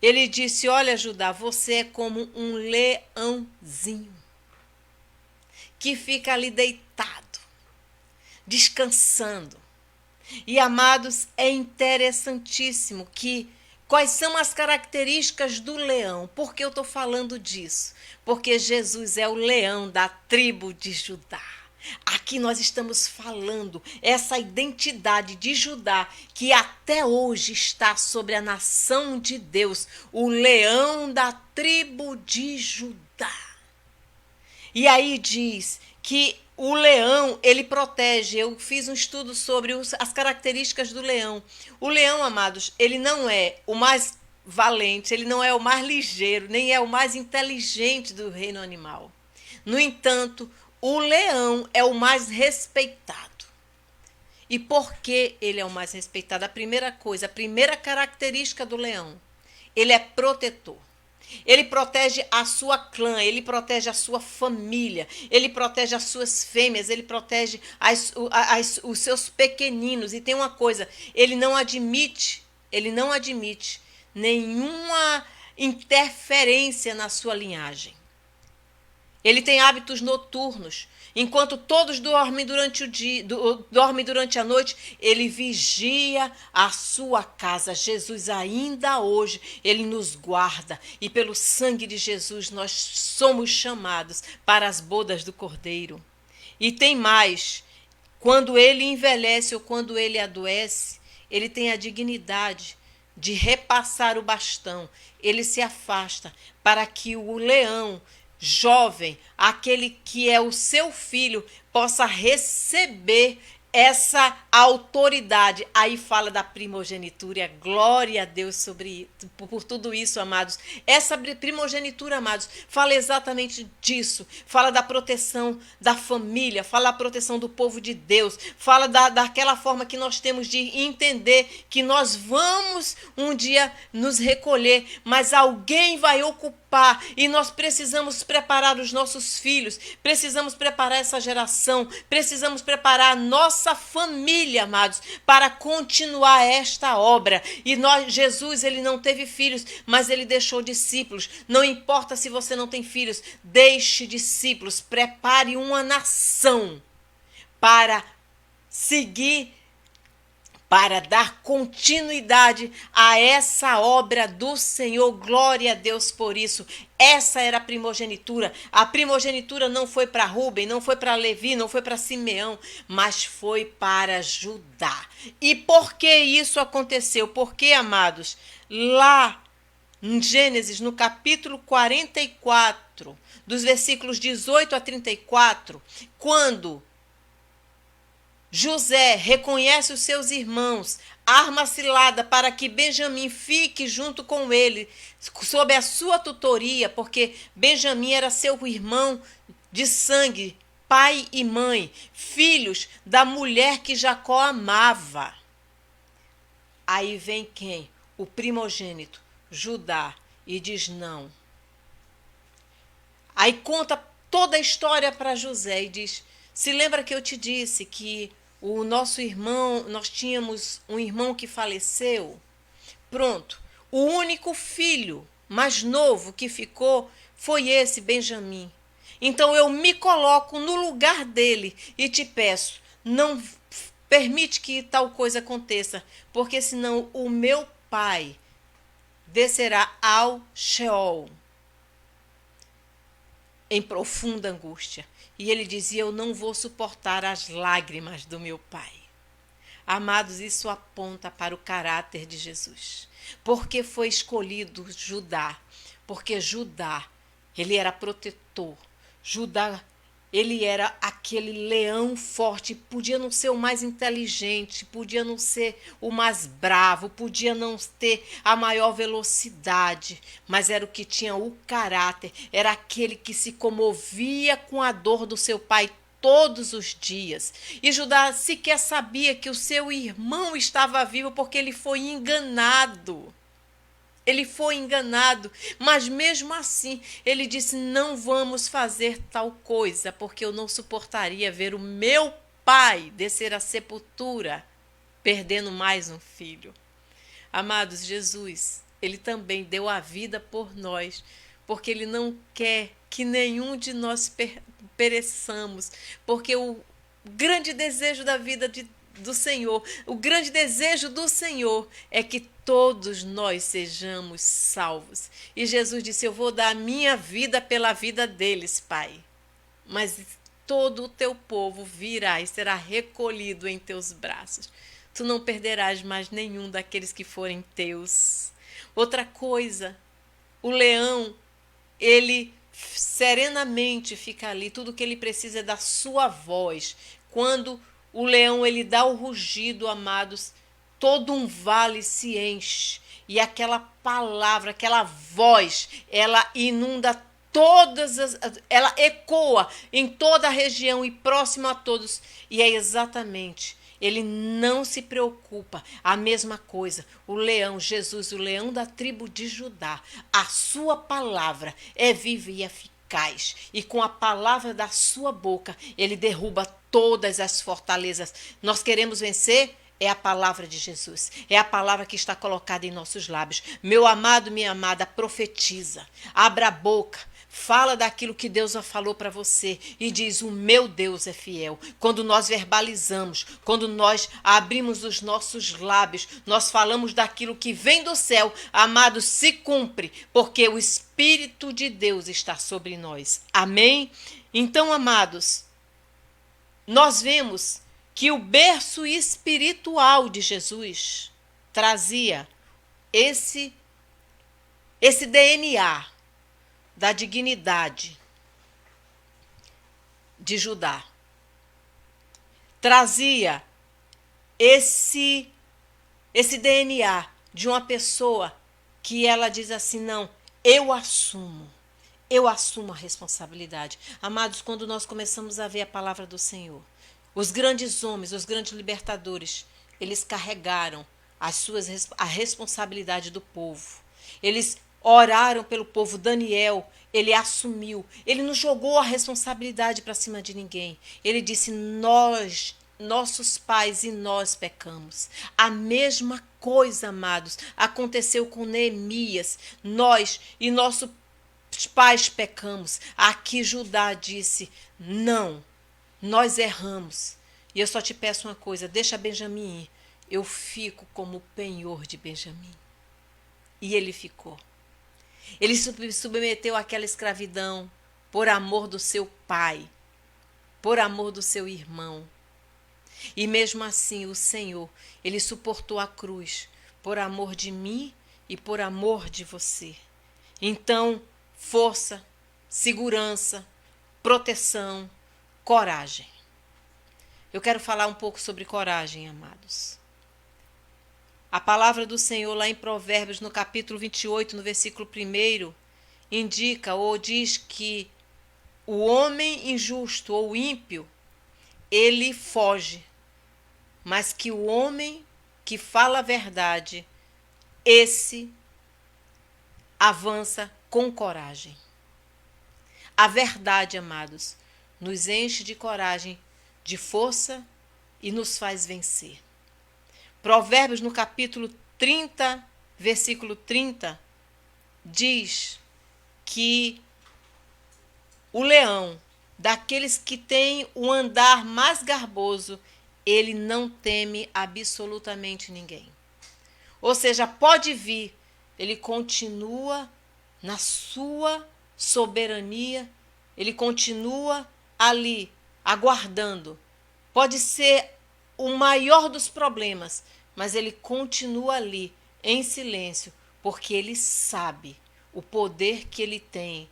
Ele disse: olha, Judá, você é como um leãozinho que fica ali deitado, descansando. E, amados, é interessantíssimo que quais são as características do leão. Por que eu estou falando disso? Porque Jesus é o leão da tribo de Judá. Aqui nós estamos falando essa identidade de Judá, que até hoje está sobre a nação de Deus, o leão da tribo de Judá. E aí diz que o leão, ele protege. Eu fiz um estudo sobre as características do leão. O leão, amados, ele não é o mais valente, ele não é o mais ligeiro, nem é o mais inteligente do reino animal. No entanto, o leão é o mais respeitado. E por que ele é o mais respeitado? A primeira coisa, a primeira característica do leão, ele é protetor. Ele protege a sua clã, ele protege a sua família, ele protege as suas fêmeas, ele protege os seus pequeninos. E tem uma coisa, ele não admite nenhuma interferência na sua linhagem. Ele tem hábitos noturnos. Enquanto todos dormem durante o dia, dormem durante a noite, ele vigia a sua casa. Jesus ainda hoje, ele nos guarda. E pelo sangue de Jesus nós somos chamados para as bodas do Cordeiro. E tem mais, quando ele envelhece ou quando ele adoece, ele tem a dignidade de repassar o bastão. Ele se afasta para que o leão jovem, aquele que é o seu filho, possa receber essa autoridade. Aí fala da primogenitura. Glória a Deus por tudo isso, amados. Essa primogenitura, amados, fala exatamente disso. Fala da proteção da família, fala da proteção do povo de Deus, fala daquela forma que nós temos de entender que nós vamos um dia nos recolher, mas alguém vai ocupar. E nós precisamos preparar os nossos filhos, precisamos preparar essa geração, precisamos preparar a nossa família, amados, para continuar esta obra. E Jesus, ele não teve filhos, mas ele deixou discípulos. Não importa se você não tem filhos, deixe discípulos, prepare uma nação para seguir, para dar continuidade a essa obra do Senhor. Glória a Deus por isso. Essa era a primogenitura. A primogenitura não foi para Rúben, não foi para Levi, não foi para Simeão, mas foi para Judá. E por que isso aconteceu? Porque, amados, lá em Gênesis, no capítulo 44, dos versículos 18 a 34, quando José reconhece os seus irmãos, arma a cilada para que Benjamim fique junto com ele, sob a sua tutoria, porque Benjamim era seu irmão de sangue, pai e mãe, filhos da mulher que Jacó amava. Aí vem quem? O primogênito, Judá, e diz não. Aí conta toda a história para José e diz: se lembra que eu te disse que o nosso irmão, nós tínhamos um irmão que faleceu? Pronto, o único filho mais novo que ficou foi esse Benjamim. Então eu me coloco no lugar dele e te peço, não permite que tal coisa aconteça, porque senão o meu pai descerá ao Sheol em profunda angústia. E ele dizia: eu não vou suportar as lágrimas do meu pai. Amados, isso aponta para o caráter de Jesus. Porque foi escolhido Judá? Porque Judá, ele era protetor. Judá, ele era aquele leão forte. Podia não ser o mais inteligente, podia não ser o mais bravo, podia não ter a maior velocidade, mas era o que tinha o caráter. Era aquele que se comovia com a dor do seu pai todos os dias. E Judá sequer sabia que o seu irmão estava vivo, porque ele foi enganado. Ele foi enganado, mas mesmo assim ele disse: não vamos fazer tal coisa, porque eu não suportaria ver o meu pai descer à sepultura, perdendo mais um filho. Amados, Jesus, ele também deu a vida por nós, porque ele não quer que nenhum de nós pereçamos, porque o grande desejo da vida do Senhor, o grande desejo do Senhor é que todos nós sejamos salvos. E Jesus disse: eu vou dar a minha vida pela vida deles, Pai. Mas todo o teu povo virá e será recolhido em teus braços. Tu não perderás mais nenhum daqueles que forem teus. Outra coisa, o leão, ele serenamente fica ali. Tudo que ele precisa é da sua voz. Quando o leão ele dá o rugido, amados, todo um vale se enche. E aquela palavra, aquela voz, ela inunda ela ecoa em toda a região e próximo a todos. E é exatamente, ele não se preocupa. A mesma coisa, o leão, Jesus, o leão da tribo de Judá, a sua palavra é viva e eficaz. E com a palavra da sua boca, ele derruba todas as fortalezas. Nós queremos vencer? É a palavra de Jesus. É a palavra que está colocada em nossos lábios. Meu amado, minha amada, profetiza. Abra a boca. Fala daquilo que Deus já falou para você e diz: o meu Deus é fiel. Quando nós verbalizamos, quando nós abrimos os nossos lábios, nós falamos daquilo que vem do céu, amado, se cumpre, porque o Espírito de Deus está sobre nós. Amém? Então, amados, nós vemos que o berço espiritual de Jesus trazia esse DNA da dignidade de Judá. Trazia esse DNA de uma pessoa que ela diz assim: não, eu assumo a responsabilidade. Amados, quando nós começamos a ver a palavra do Senhor, os grandes homens, os grandes libertadores, eles carregaram a responsabilidade do povo. Eles oraram pelo povo. Daniel, ele assumiu. Ele não jogou a responsabilidade para cima de ninguém. Ele disse: nossos pais e nós pecamos. A mesma coisa, amados, aconteceu com Neemias. Nós e nossos pais pecamos. Aqui Judá disse: não, nós erramos. E eu só te peço uma coisa: deixa Benjamim ir. Eu fico como o penhor de Benjamim. E ele ficou. Ele submeteu àquela escravidão por amor do seu pai, por amor do seu irmão. E mesmo assim o Senhor, ele suportou a cruz por amor de mim e por amor de você. Então, força, segurança, proteção, coragem. Eu quero falar um pouco sobre coragem, amados. A palavra do Senhor lá em Provérbios, no capítulo 28, no versículo 1, indica ou diz que o homem injusto ou ímpio, ele foge, mas que o homem que fala a verdade, esse avança com coragem. A verdade, amados, nos enche de coragem, de força e nos faz vencer. Provérbios, no capítulo 30, versículo 30, diz que o leão, daqueles que têm o andar mais garboso, ele não teme absolutamente ninguém. Ou seja, pode vir, ele continua na sua soberania, ele continua ali, aguardando. Pode ser o maior dos problemas, mas ele continua ali, em silêncio, porque ele sabe o poder que ele tem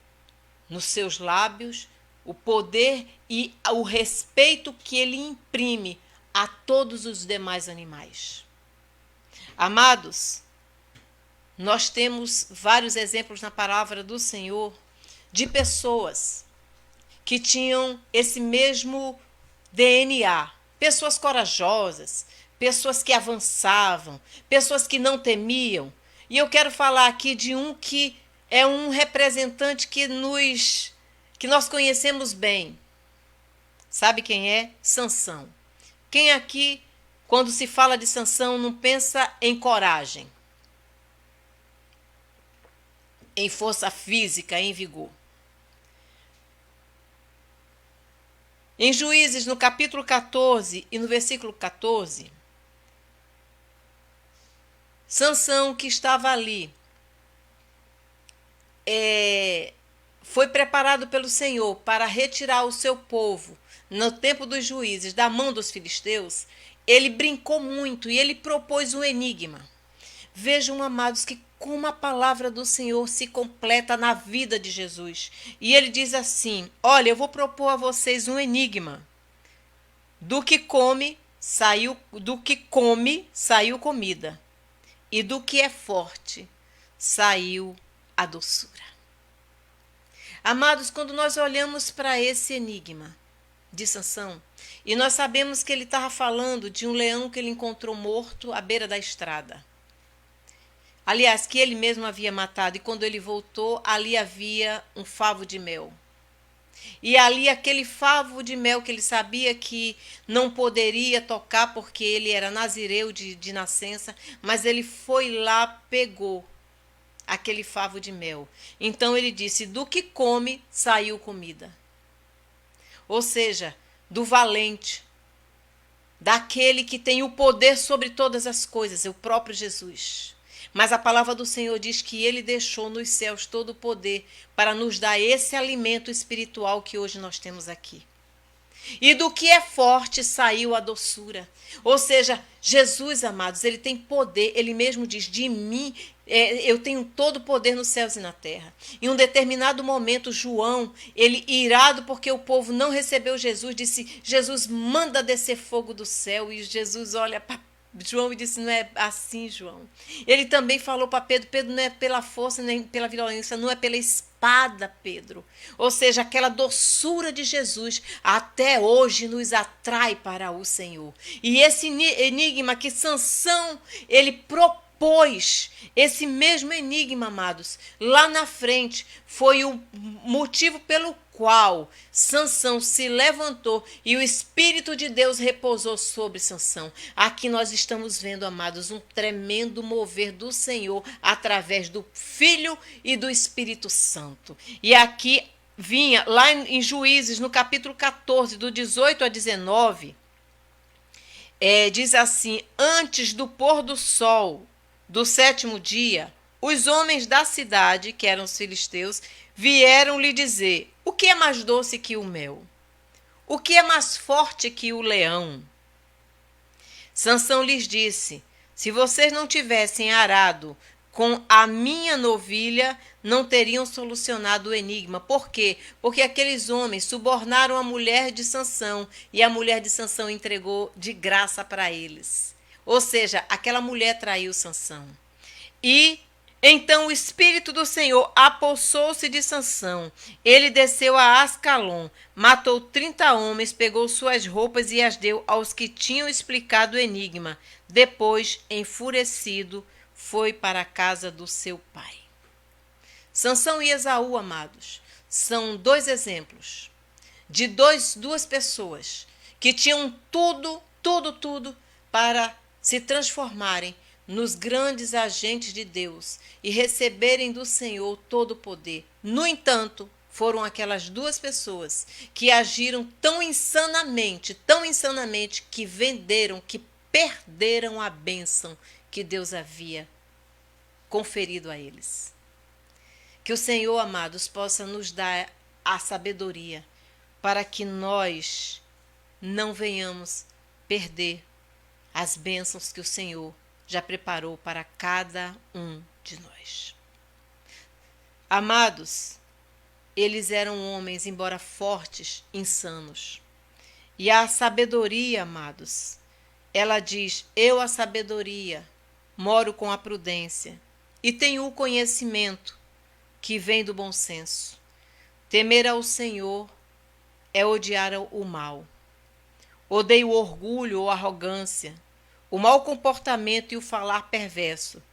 nos seus lábios, o poder e o respeito que ele imprime a todos os demais animais. Amados, nós temos vários exemplos na palavra do Senhor de pessoas que tinham esse mesmo DNA, pessoas corajosas, pessoas que avançavam, pessoas que não temiam. E eu quero falar aqui de um que é um representante que nós conhecemos bem. Sabe quem é? Sansão. Quem aqui, quando se fala de Sansão, não pensa em coragem, em força física, em vigor? Em Juízes, no capítulo 14 e no versículo 14, Sansão, que estava ali, foi preparado pelo Senhor para retirar o seu povo no tempo dos juízes da mão dos filisteus. Ele brincou muito e ele propôs um enigma. Vejam, amados, que como a palavra do Senhor se completa na vida de Jesus. E ele diz assim: olha, eu vou propor a vocês um enigma. Do que come, saiu comida. E do que é forte, saiu a doçura. Amados, quando nós olhamos para esse enigma de Sansão, e nós sabemos que ele estava falando de um leão que ele encontrou morto à beira da estrada. Aliás, que ele mesmo havia matado, e quando ele voltou, ali havia um favo de mel. E ali aquele favo de mel que ele sabia que não poderia tocar porque ele era nazireu de nascença, mas ele foi lá, pegou aquele favo de mel. Então ele disse: do que come, saiu comida. Ou seja, do valente, daquele que tem o poder sobre todas as coisas, é o próprio Jesus. Mas a palavra do Senhor diz que ele deixou nos céus todo o poder para nos dar esse alimento espiritual que hoje nós temos aqui. E do que é forte saiu a doçura. Ou seja, Jesus, amados, ele tem poder. Ele mesmo diz: de mim eu tenho todo o poder nos céus e na terra. Em um determinado momento, João, ele irado porque o povo não recebeu Jesus, disse: Jesus, manda descer fogo do céu. E Jesus olha para João e disse: não é assim, João. Ele também falou para Pedro: Pedro, não é pela força nem pela violência, não é pela espada, Pedro. Ou seja, aquela doçura de Jesus até hoje nos atrai para o Senhor. E esse enigma que Sansão, ele propôs, esse mesmo enigma, amados, lá na frente, foi o motivo pelo qual Sansão se levantou e o Espírito de Deus repousou sobre Sansão. Aqui nós estamos vendo, amados, um tremendo mover do Senhor através do Filho e do Espírito Santo. E aqui vinha, lá em Juízes, no capítulo 14, do 18 a 19, diz assim: antes do pôr do sol do 7º dia, os homens da cidade, que eram os filisteus, vieram lhe dizer: o que é mais doce que o mel? O que é mais forte que o leão? Sansão lhes disse: se vocês não tivessem arado com a minha novilha, não teriam solucionado o enigma. Por quê? Porque aqueles homens subornaram a mulher de Sansão e a mulher de Sansão entregou de graça para eles. Ou seja, aquela mulher traiu Sansão. E Então o Espírito do Senhor apossou-se de Sansão. Ele desceu a Ascalon, matou 30 homens, pegou suas roupas e as deu aos que tinham explicado o enigma. Depois, enfurecido, foi para a casa do seu pai. Sansão e Esaú, amados, são dois exemplos de duas pessoas que tinham tudo para se transformarem nos grandes agentes de Deus e receberem do Senhor todo o poder. No entanto, foram aquelas duas pessoas que agiram tão insanamente, que venderam, que perderam a bênção que Deus havia conferido a eles. Que o Senhor, amados, possa nos dar a sabedoria para que nós não venhamos perder as bênçãos que o Senhor já preparou para cada um de nós. Amados, eles eram homens, embora fortes, insanos. E a sabedoria, amados, ela diz: eu, a sabedoria, moro com a prudência e tenho o conhecimento que vem do bom senso. Temer ao Senhor é odiar o mal. Odeio o orgulho ou arrogância, o mau comportamento e o falar perverso.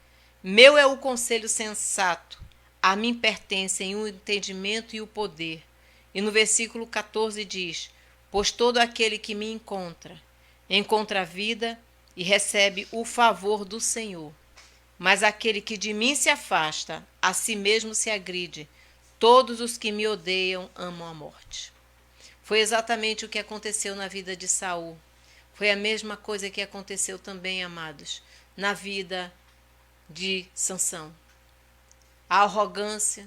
Meu é o conselho sensato, a mim pertencem o entendimento e o poder. E no versículo 14 diz: pois todo aquele que me encontra a vida e recebe o favor do Senhor. Mas aquele que de mim se afasta, a si mesmo se agride. Todos os que me odeiam amam a morte. Foi exatamente o que aconteceu na vida de Saul. Foi a mesma coisa que aconteceu também, amados, na vida de Sansão. A arrogância,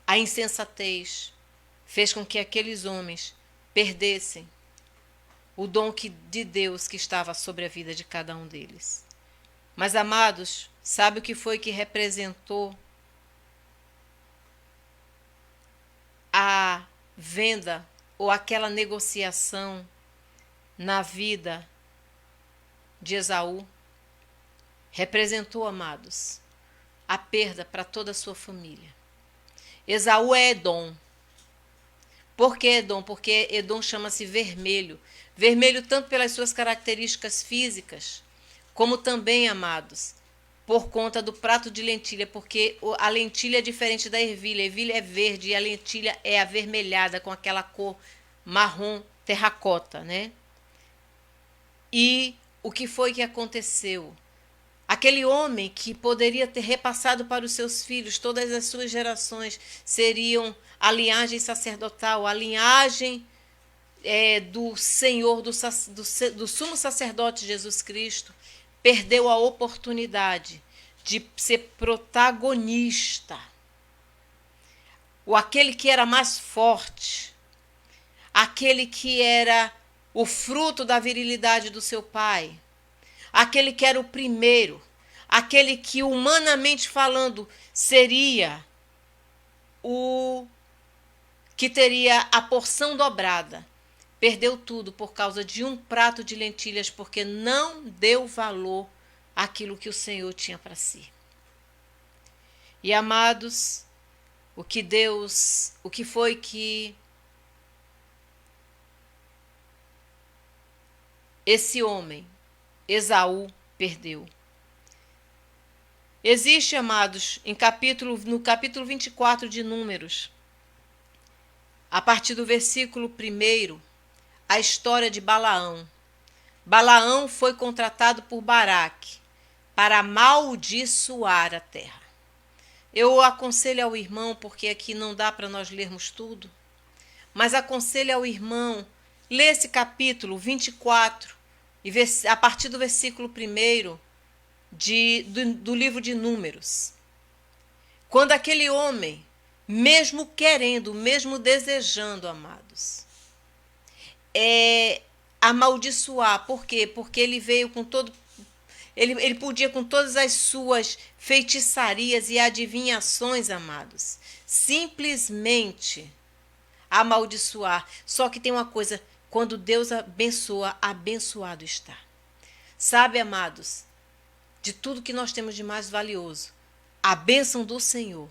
a insensatez fez com que aqueles homens perdessem o dom de Deus que estava sobre a vida de cada um deles. Mas, amados, sabe o que foi que representou a venda ou aquela negociação na vida de Esaú? Representou, amados, a perda para toda a sua família. Esaú é Edom. Por que Edom? Porque Edom chama-se vermelho. Vermelho tanto pelas suas características físicas, como também, amados, por conta do prato de lentilha, porque a lentilha é diferente da ervilha. A ervilha é verde e a lentilha é avermelhada, com aquela cor marrom terracota, né? E o que foi que aconteceu? Aquele homem que poderia ter repassado para os seus filhos, todas as suas gerações seriam a linhagem sacerdotal, a linhagem do Senhor, do sumo sacerdote Jesus Cristo, perdeu a oportunidade de ser protagonista. Aquele que era mais forte, aquele que era o fruto da virilidade do seu pai, aquele que era o primeiro, aquele que, humanamente falando, seria o que teria a porção dobrada, perdeu tudo por causa de um prato de lentilhas, porque não deu valor àquilo que o Senhor tinha para si. E, amados, o que foi que esse homem, Esaú, perdeu? Existe, amados, no capítulo 24 de Números, a partir do versículo 1, a história de Balaão. Balaão foi contratado por Baraque para amaldiçoar a terra. Eu aconselho ao irmão, porque aqui não dá para nós lermos tudo, mas aconselho ao irmão, lê esse capítulo 24, e a partir do versículo 1 do livro de Números. Quando aquele homem, mesmo querendo, mesmo desejando, amados, amaldiçoar. Por quê? Porque ele veio com todo... Ele podia, com todas as suas feitiçarias e adivinhações, amados, simplesmente amaldiçoar. Só que tem uma coisa: quando Deus abençoa, abençoado está. Sabe, amados, de tudo que nós temos de mais valioso, A bênção do Senhor,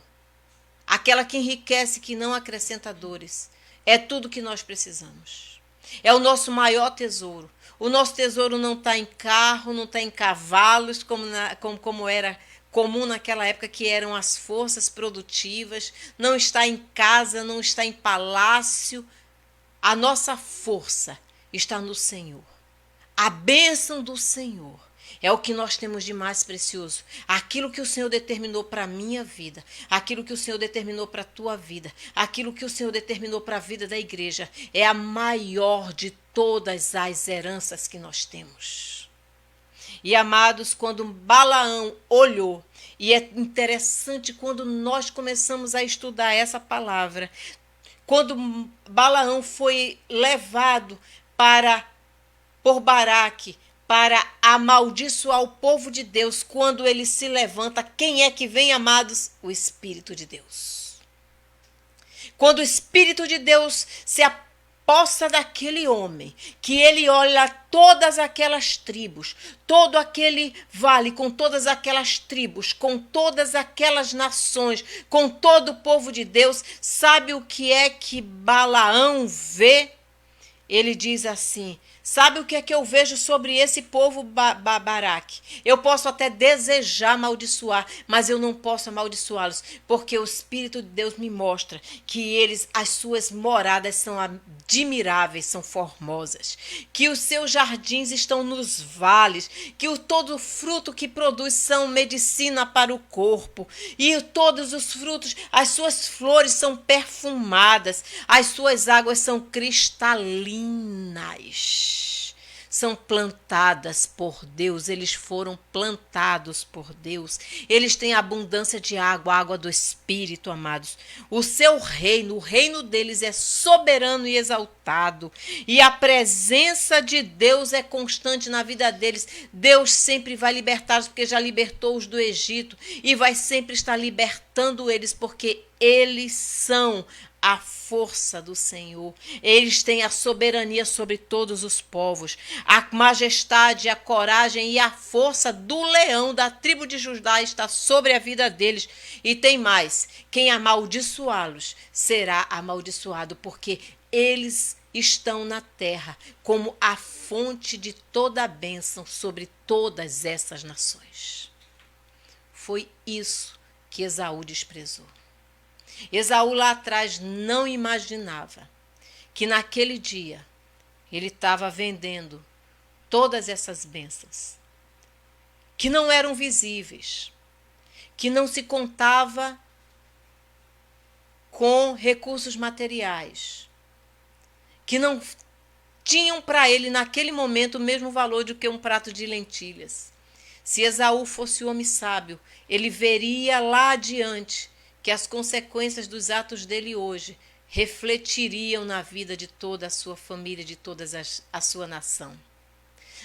aquela que enriquece, que não acrescenta dores, é tudo que nós precisamos. É o nosso maior tesouro. O nosso tesouro não está em carro, não está em cavalos, como era comum naquela época, que eram as forças produtivas. Não está em casa, não está em palácio. A nossa força está no Senhor. A bênção do Senhor é o que nós temos de mais precioso. Aquilo que o Senhor determinou para a minha vida, aquilo que o Senhor determinou para a tua vida, aquilo que o Senhor determinou para a vida da igreja, é a maior de todas as heranças que nós temos. E amados, quando Balaão olhou, e é interessante quando nós começamos a estudar essa palavra, quando Balaão foi levado por Baraque para amaldiçoar o povo de Deus, quando ele se levanta, quem é que vem, amados? O Espírito de Deus. Quando o Espírito de Deus se aposta daquele homem, que ele olha todas aquelas tribos, todo aquele vale, com todas aquelas tribos, com todas aquelas nações, com todo o povo de Deus, sabe o que é que Balaão vê? Ele diz assim: sabe o que é que eu vejo sobre esse povo, Baraque? Eu posso até desejar amaldiçoar, mas eu não posso amaldiçoá-los, porque o Espírito de Deus me mostra que as suas moradas são admiráveis, são formosas, que os seus jardins estão nos vales, que todo fruto que produz são medicina para o corpo, e todos os frutos, as suas flores são perfumadas, as suas águas são cristalinas, são plantadas por Deus, eles foram plantados por Deus, eles têm abundância de água, a água do Espírito, amados. O seu reino, o reino deles é soberano e exaltado, e a presença de Deus é constante na vida deles. Deus sempre vai libertá-los, porque já libertou-os do Egito, e vai sempre estar libertando eles, porque eles são a força do Senhor. Eles têm a soberania sobre todos os povos, a majestade, a coragem e a força do leão da tribo de Judá está sobre a vida deles. E tem mais: quem amaldiçoá-los será amaldiçoado, porque eles estão na terra como a fonte de toda a bênção sobre todas essas nações. Foi isso que Esaú desprezou. Esaú lá atrás não imaginava que naquele dia ele estava vendendo todas essas bênçãos, que não eram visíveis, que não se contava com recursos materiais, que não tinham para ele naquele momento o mesmo valor do que um prato de lentilhas. Se Esaú fosse homem sábio, ele veria lá adiante que as consequências dos atos dele hoje refletiriam na vida de toda a sua família, de toda a sua nação.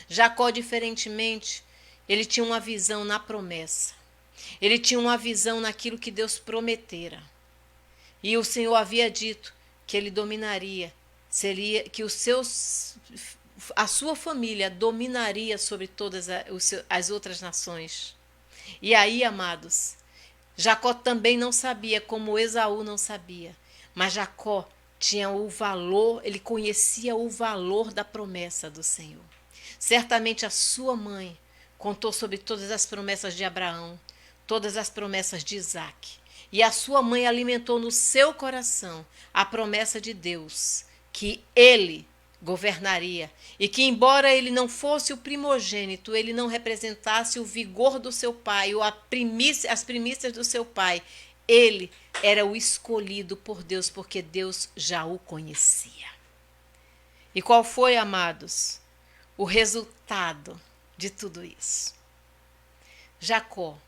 Jacó, diferentemente, ele tinha uma visão na promessa. Ele tinha uma visão naquilo que Deus prometera. E o Senhor havia dito que ele dominaria, que a sua família dominaria sobre todas as outras nações. E aí, amados, Jacó também não sabia, como Esaú não sabia, mas Jacó tinha o valor, ele conhecia o valor da promessa do Senhor. Certamente a sua mãe contou sobre todas as promessas de Abraão, todas as promessas de Isaque, e a sua mãe alimentou no seu coração a promessa de Deus, que ele governaria, e que, embora ele não fosse o primogênito, ele não representasse o vigor do seu pai ou as primícias do seu pai, ele era o escolhido por Deus, porque Deus já o conhecia. E qual foi, amados, o resultado de tudo isso? Jacó,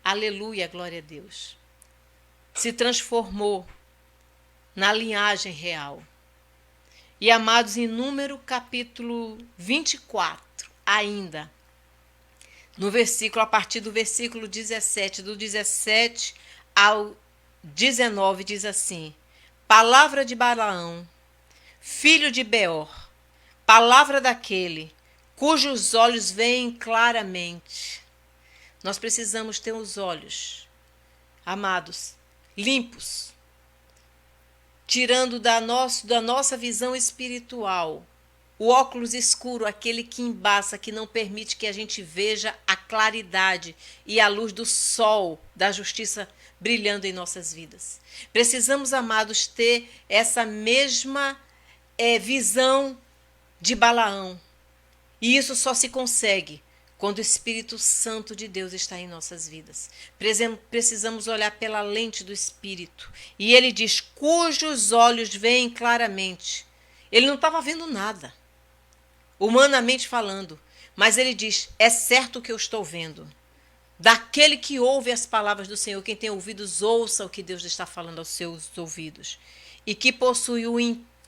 aleluia, glória a Deus, se transformou na linhagem real. E, amados, em Número capítulo 24, ainda, a partir do versículo 17, do 17 ao 19, diz assim: palavra de Balaão, filho de Beor, palavra daquele cujos olhos veem claramente. Nós precisamos ter os olhos, amados, limpos, tirando da nossa visão espiritual o óculos escuro, aquele que embaça, que não permite que a gente veja a claridade e a luz do sol da justiça brilhando em nossas vidas. Precisamos, amados, ter essa mesma visão de Balaão. E isso só se consegue quando o Espírito Santo de Deus está em nossas vidas. Precisamos olhar pela lente do Espírito. E ele diz, cujos olhos veem claramente. Ele não estava vendo nada, humanamente falando, mas ele diz, é certo que eu estou vendo. Daquele que ouve as palavras do Senhor, quem tem ouvidos, ouça o que Deus está falando aos seus ouvidos. E que possui o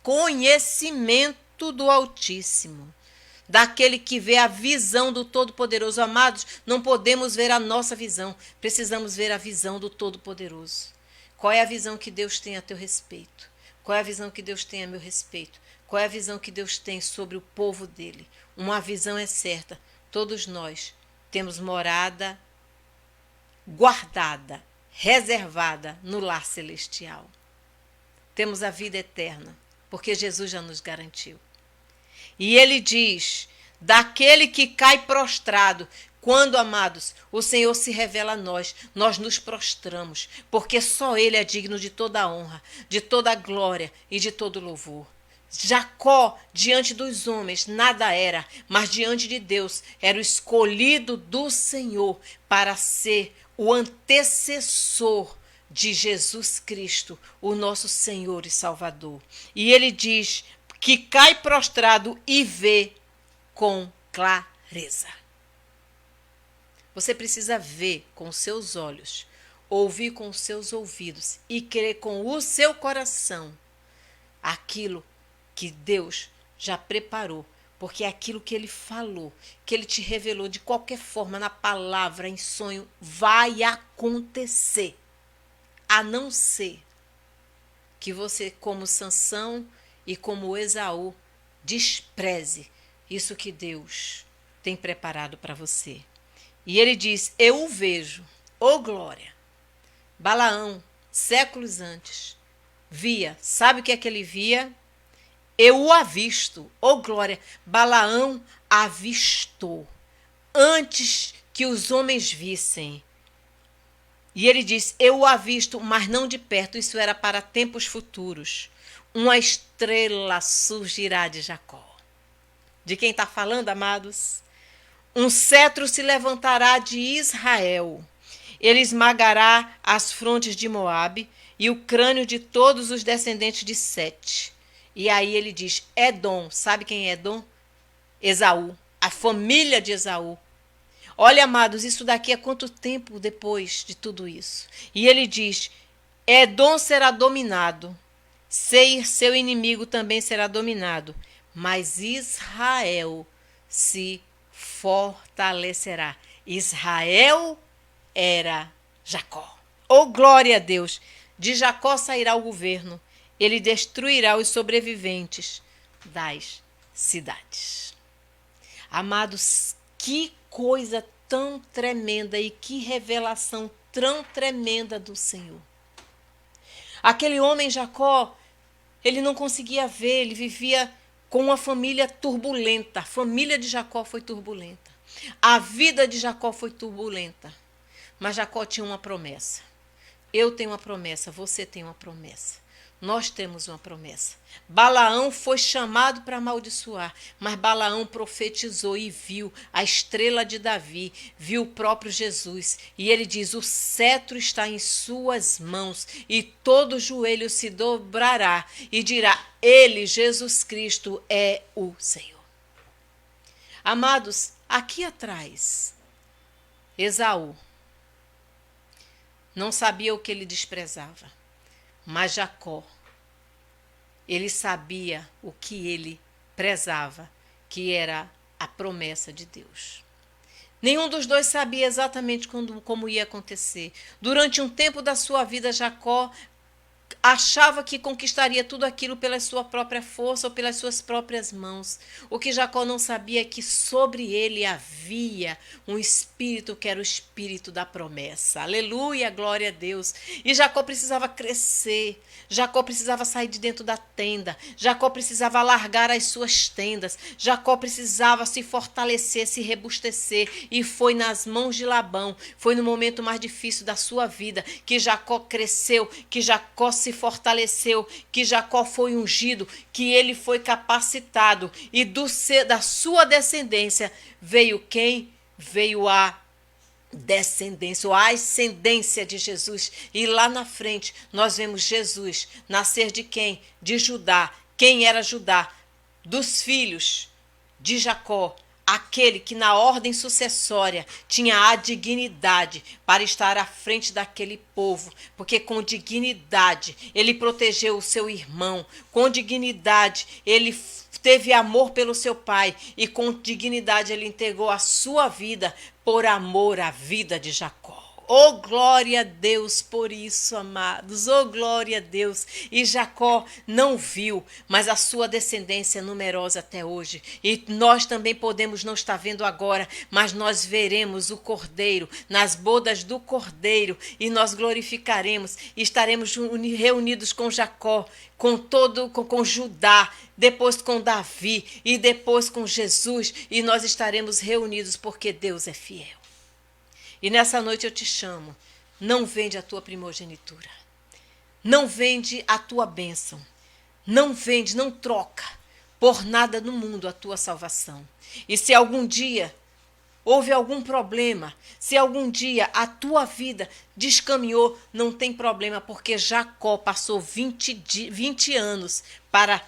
conhecimento do Altíssimo. Daquele que vê a visão do Todo-Poderoso. Amados, não podemos ver a nossa visão, precisamos ver a visão do Todo-Poderoso. Qual é a visão que Deus tem a teu respeito? Qual é a visão que Deus tem a meu respeito? Qual é a visão que Deus tem sobre o povo dele? Uma visão é certa, todos nós temos morada guardada, reservada no lar celestial. Temos a vida eterna, porque Jesus já nos garantiu. E ele diz, daquele que cai prostrado, quando, amados, o Senhor se revela a nós, nós nos prostramos, porque só ele é digno de toda a honra, de toda a glória e de todo louvor. Jacó, diante dos homens, nada era, mas diante de Deus, era o escolhido do Senhor para ser o antecessor de Jesus Cristo, o nosso Senhor e Salvador. E ele diz que cai prostrado e vê com clareza. Você precisa ver com os seus olhos, ouvir com os seus ouvidos e crer com o seu coração aquilo que Deus já preparou, porque é aquilo que ele falou, que ele te revelou de qualquer forma, na palavra, em sonho, vai acontecer. A não ser que você, como Sansão e como Esaú, despreze isso que Deus tem preparado para você. E ele diz, eu o vejo, ô glória. Balaão, séculos antes, via, sabe o que é que ele via? Eu o avisto, ô glória. Balaão avistou, antes que os homens vissem. E ele diz, eu o avisto, mas não de perto, isso era para tempos futuros. Uma estrela surgirá de Jacó. De quem está falando, amados? Um cetro se levantará de Israel. Ele esmagará as frontes de Moabe e o crânio de todos os descendentes de Sete. E aí ele diz, Edom, sabe quem é Edom? Esaú, a família de Esaú. Olha, amados, isso daqui é quanto tempo depois de tudo isso? E ele diz, Edom será dominado, Seir, seu inimigo, também será dominado, mas Israel se fortalecerá. Israel era Jacó. Oh, glória a Deus! De Jacó sairá o governo. Ele destruirá os sobreviventes das cidades. Amados, que coisa tão tremenda e que revelação tão tremenda do Senhor. Aquele homem Jacó, ele não conseguia ver, ele vivia com uma família turbulenta. A família de Jacó foi turbulenta. A vida de Jacó foi turbulenta. Mas Jacó tinha uma promessa. Eu tenho uma promessa, você tem uma promessa. Nós temos uma promessa. Balaão foi chamado para amaldiçoar, mas Balaão profetizou e viu a estrela de Davi, viu o próprio Jesus. E ele diz, o cetro está em suas mãos e todo joelho se dobrará e dirá, ele, Jesus Cristo, é o Senhor. Amados, aqui atrás, Esaú não sabia o que ele desprezava. Mas Jacó, ele sabia o que ele prezava, que era a promessa de Deus. Nenhum dos dois sabia exatamente como ia acontecer. Durante um tempo da sua vida, Jacó achava que conquistaria tudo aquilo pela sua própria força ou pelas suas próprias mãos. O que Jacó não sabia é que sobre ele havia um espírito que era o espírito da promessa. Aleluia, glória a Deus. E Jacó precisava crescer. Jacó precisava sair de dentro da tenda. Jacó precisava largar as suas tendas. Jacó precisava se fortalecer, se rebustecer. E foi nas mãos de Labão, foi no momento mais difícil da sua vida, que Jacó cresceu, que Jacó se fortaleceu, que Jacó foi ungido, que ele foi capacitado. E da sua descendência veio quem? Veio a descendência, ou a ascendência de Jesus. E lá na frente nós vemos Jesus nascer de quem? De Judá. Quem era Judá? Dos filhos de Jacó, aquele que na ordem sucessória tinha a dignidade para estar à frente daquele povo, porque com dignidade ele protegeu o seu irmão, com dignidade ele teve amor pelo seu pai e com dignidade ele entregou a sua vida por amor à vida de Jacó. Oh, glória a Deus por isso, amados. Oh, glória a Deus. E Jacó não viu, mas a sua descendência é numerosa até hoje. E nós também podemos não estar vendo agora, mas nós veremos o Cordeiro nas bodas do Cordeiro e nós glorificaremos e estaremos reunidos com Jacó, com Judá, depois com Davi e depois com Jesus, e nós estaremos reunidos porque Deus é fiel. E nessa noite eu te chamo, não vende a tua primogenitura, não vende a tua bênção, não vende, não troca por nada no mundo a tua salvação. E se algum dia houve algum problema, se algum dia a tua vida descaminhou, não tem problema, porque Jacó passou 20 anos para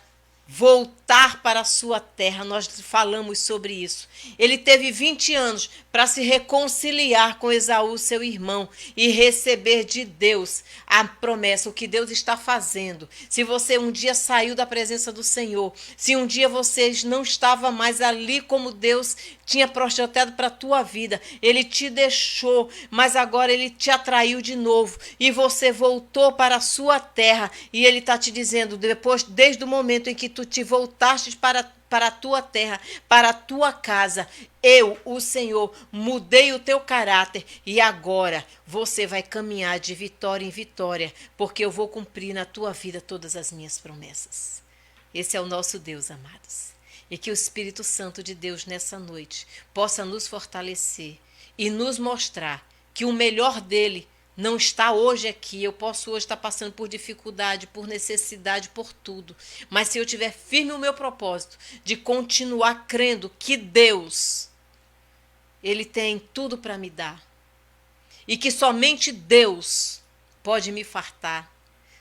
voltar para a sua terra. Nós falamos sobre isso. Ele teve 20 anos para se reconciliar com Esaú, seu irmão, e receber de Deus a promessa, o que Deus está fazendo. Se você um dia saiu da presença do Senhor, se um dia você não estava mais ali como Deus tinha projetado para a tua vida, Ele te deixou, mas agora Ele te atraiu de novo e você voltou para a sua terra, e Ele está te dizendo, depois, desde o momento em que tu te voltaste para a tua terra, para a tua casa, eu, o Senhor, mudei o teu caráter e agora você vai caminhar de vitória em vitória, porque eu vou cumprir na tua vida todas as minhas promessas. Esse é o nosso Deus, amados. E que o Espírito Santo de Deus nessa noite possa nos fortalecer e nos mostrar que o melhor dele não está hoje aqui. Eu posso hoje estar passando por dificuldade, por necessidade, por tudo. Mas se eu tiver firme o meu propósito de continuar crendo que Deus, Ele tem tudo para me dar. E que somente Deus pode me fartar.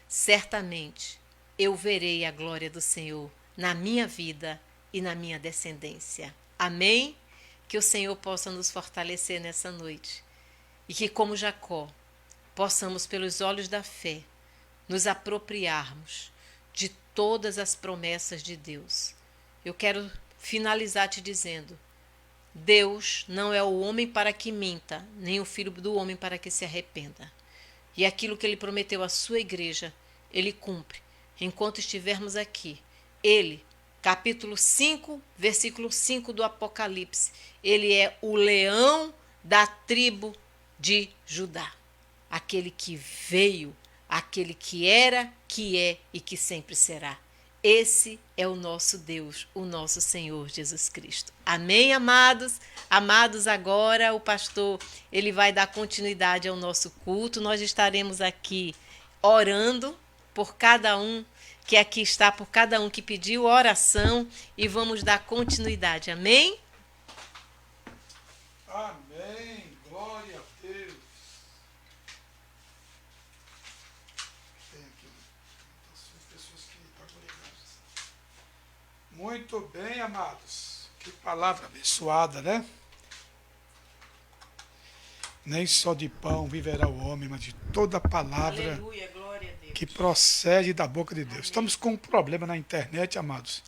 Certamente eu verei a glória do Senhor na minha vida e na minha descendência. Amém? Que o Senhor possa nos fortalecer nessa noite. E que, como Jacó, possamos, pelos olhos da fé, nos apropriarmos de todas as promessas de Deus. Eu quero finalizar te dizendo, Deus não é o homem para que minta, nem o filho do homem para que se arrependa. E aquilo que Ele prometeu à sua igreja, Ele cumpre. Enquanto estivermos aqui, Ele, capítulo 5, versículo 5 do Apocalipse, Ele é o leão da tribo de Judá. Aquele que veio, aquele que era, que é e que sempre será. Esse é o nosso Deus, o nosso Senhor Jesus Cristo. Amém, amados? Amados, agora o pastor, ele vai dar continuidade ao nosso culto. Nós estaremos aqui orando por cada um que aqui está, por cada um que pediu oração, e vamos dar continuidade. Amém? Amém. Glória a Deus. Tem aqui pessoas que estão ligadas. Muito bem, amados. Que palavra abençoada, né? Nem só de pão viverá o homem, mas de toda palavra. Aleluia, glória a Deus. Que procede da boca de Deus. Amém. Estamos com um problema na internet, amados.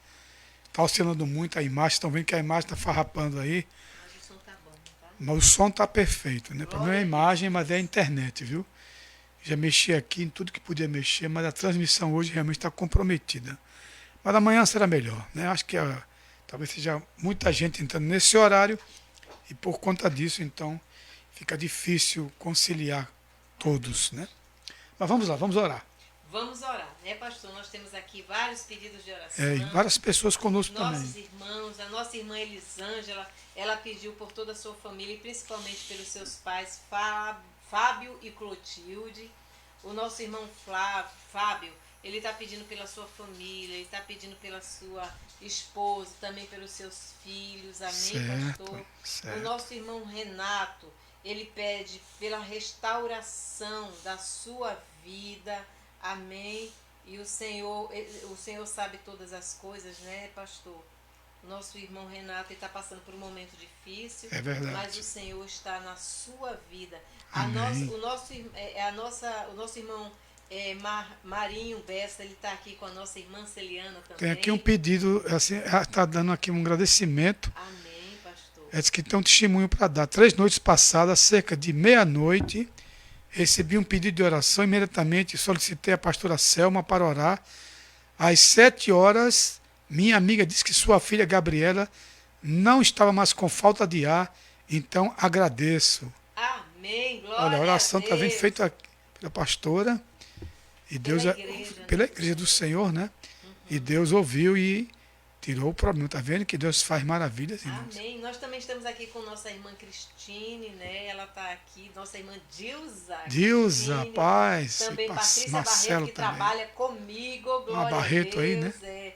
Está oscilando muito a imagem. Estão vendo que a imagem está farrapando aí. Mas o som tá bom, tá? Mas o som está perfeito, né? Para mim é a imagem, mas é a internet, viu? Já mexi aqui em tudo que podia mexer, mas a transmissão hoje realmente está comprometida. Mas amanhã será melhor, né? Acho que talvez seja muita gente entrando nesse horário e por conta disso, então, fica difícil conciliar todos, né? Mas vamos lá, vamos orar. Vamos orar, né, pastor? Nós temos aqui vários pedidos de oração. E várias pessoas conosco Nossos também. irmãos, a nossa irmã Elisângela, ela pediu por toda a sua família e principalmente pelos seus pais, Fábio e Clotilde. O nosso irmão Fábio, ele está pedindo pela sua família, ele está pedindo pela sua esposa, também pelos seus filhos, amém, Certo, pastor? certo. O nosso irmão Renato, ele pede pela restauração da sua vida, amém? E o Senhor sabe todas as coisas, né, pastor? Nosso irmão Renato está passando por um momento difícil, É verdade. mas o Senhor está na sua vida. Amém. O nosso irmão Marinho Bessa, ele está aqui com a nossa irmã Celiana também. Tem aqui um pedido, assim, está dando aqui um agradecimento. Amém, pastor. É que tem um testemunho para dar. 3 noites passadas, cerca de meia-noite, recebi um pedido de oração. Imediatamente solicitei a pastora Selma para orar. Às 7 horas, minha amiga disse que sua filha Gabriela não estava mais com falta de ar. Então agradeço. Amém, glória Olha, a oração a está Deus. vindo feita pela pastora. E Deus, pela igreja do Senhor, né? E Deus ouviu e tirou o problema. Está vendo que Deus faz maravilhas, irmãos? Amém. Nós também estamos aqui com nossa irmã Cristine, né? Ela está aqui, nossa irmã Dilza. Dilza, Cristine, paz. também Patrícia Marcelo Barreto, que também. trabalha comigo, glória Barreto a aí, Deus. né?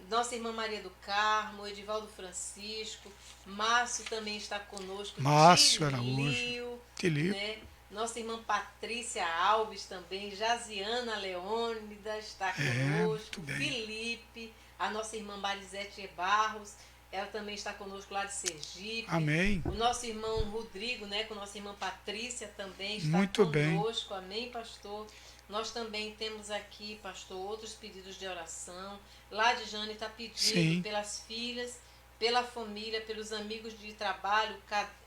Nossa irmã Maria do Carmo, Edivaldo Francisco, Márcio também está conosco. Márcio Araújo. Tilio. Né? Nossa irmã Patrícia Alves também, Jaziana Leônidas está conosco, muito bem. Felipe, a nossa irmã Marisete Barros, ela também está conosco lá de Sergipe. Amém. O nosso irmão Rodrigo, né, com nossa irmã Patrícia também está Muito bem. conosco. Amém, pastor? Nós também temos aqui, pastor, outros pedidos de oração. Lá de Jane está pedindo Sim. pelas filhas, pela família, pelos amigos de trabalho,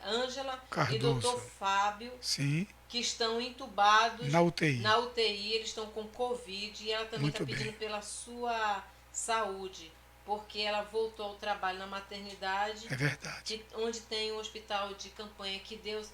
Ângela e Cardoso. doutor Fábio, Sim. que estão entubados Na UTI. na UTI, eles estão com Covid e ela também está Muito pedindo bem. pela sua saúde, porque ela voltou ao trabalho na maternidade, É verdade. onde tem um hospital de campanha. Que Deus,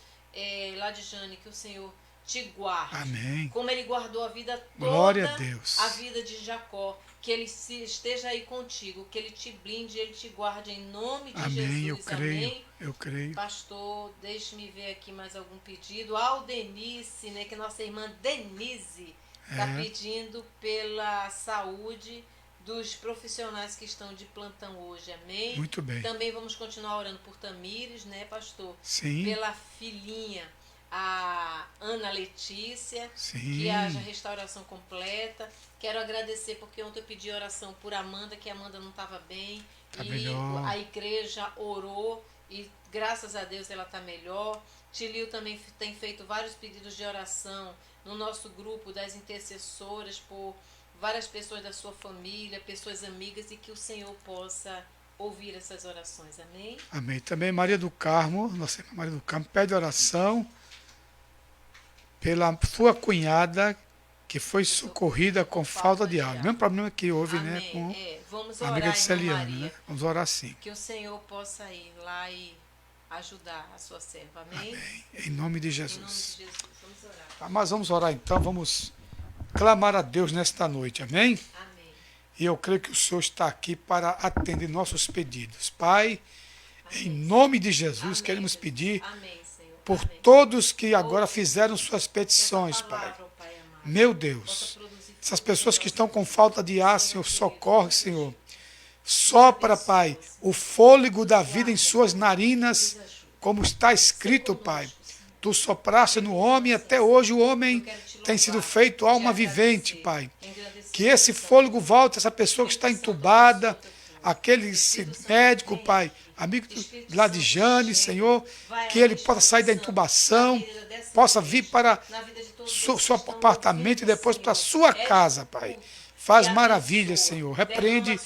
lá de Jane, que o Senhor te guarde. Amém. Como Ele guardou a vida toda, Glória a Deus. a vida de Jacó. Que Ele esteja aí contigo, que Ele te blinde, Ele te guarde em nome de Amém. Eu Jesus. creio. Amém. Eu creio. Pastor, deixe-me ver aqui mais algum pedido. Aldenice, né, que nossa irmã Denise está pedindo pela saúde dos profissionais que estão de plantão hoje. Amém? Muito bem. Também vamos continuar orando por Tamires, né, pastor? Sim. Pela filhinha, a Ana Letícia, Sim. que haja restauração completa. Quero agradecer porque ontem eu pedi oração por Amanda, que a Amanda não estava bem. Tá e melhor. a igreja orou e graças a Deus ela está melhor. Tilio também tem feito vários pedidos de oração no nosso grupo das intercessoras por várias pessoas da sua família, pessoas amigas, e que o Senhor possa ouvir essas orações. Amém? Amém. Também Maria do Carmo, nossa irmã Maria do Carmo, pede oração pela sua cunhada que foi socorrida com falta de água. O mesmo problema que houve, né, Amém. com Vamos a orar, amiga de irmã Celiana, Maria, né? Vamos orar sim. que o Senhor possa ir lá e ajudar a sua serva. Amém? Em nome de Em nome Jesus. de Jesus. Vamos orar. Tá, mas vamos orar então, vamos clamar a Deus nesta noite, amém? Amém. E eu creio que o Senhor está aqui para atender nossos pedidos. Pai, em nome de Jesus, Amém, queremos Jesus. pedir Amém, Senhor. por Amém. todos que agora fizeram suas Essa petições, Pai. palavra, ó Pai amado, Meu possa Deus, produzir essas fruto pessoas em que nós, estão com Senhor. falta de ar, Senhor, socorre, Senhor. Sopra, Pai, o fôlego da vida em suas narinas, como está escrito, Pai. Tu sopraste no homem, até hoje o homem tem sido feito alma vivente, Pai. Que esse fôlego volte a essa pessoa que está entubada, aquele médico, Pai, amigo lá de Jane, Senhor, que ele possa sair da intubação, possa vir para seu apartamento e depois para sua casa, Pai. Faz maravilhas, Senhor. Repreende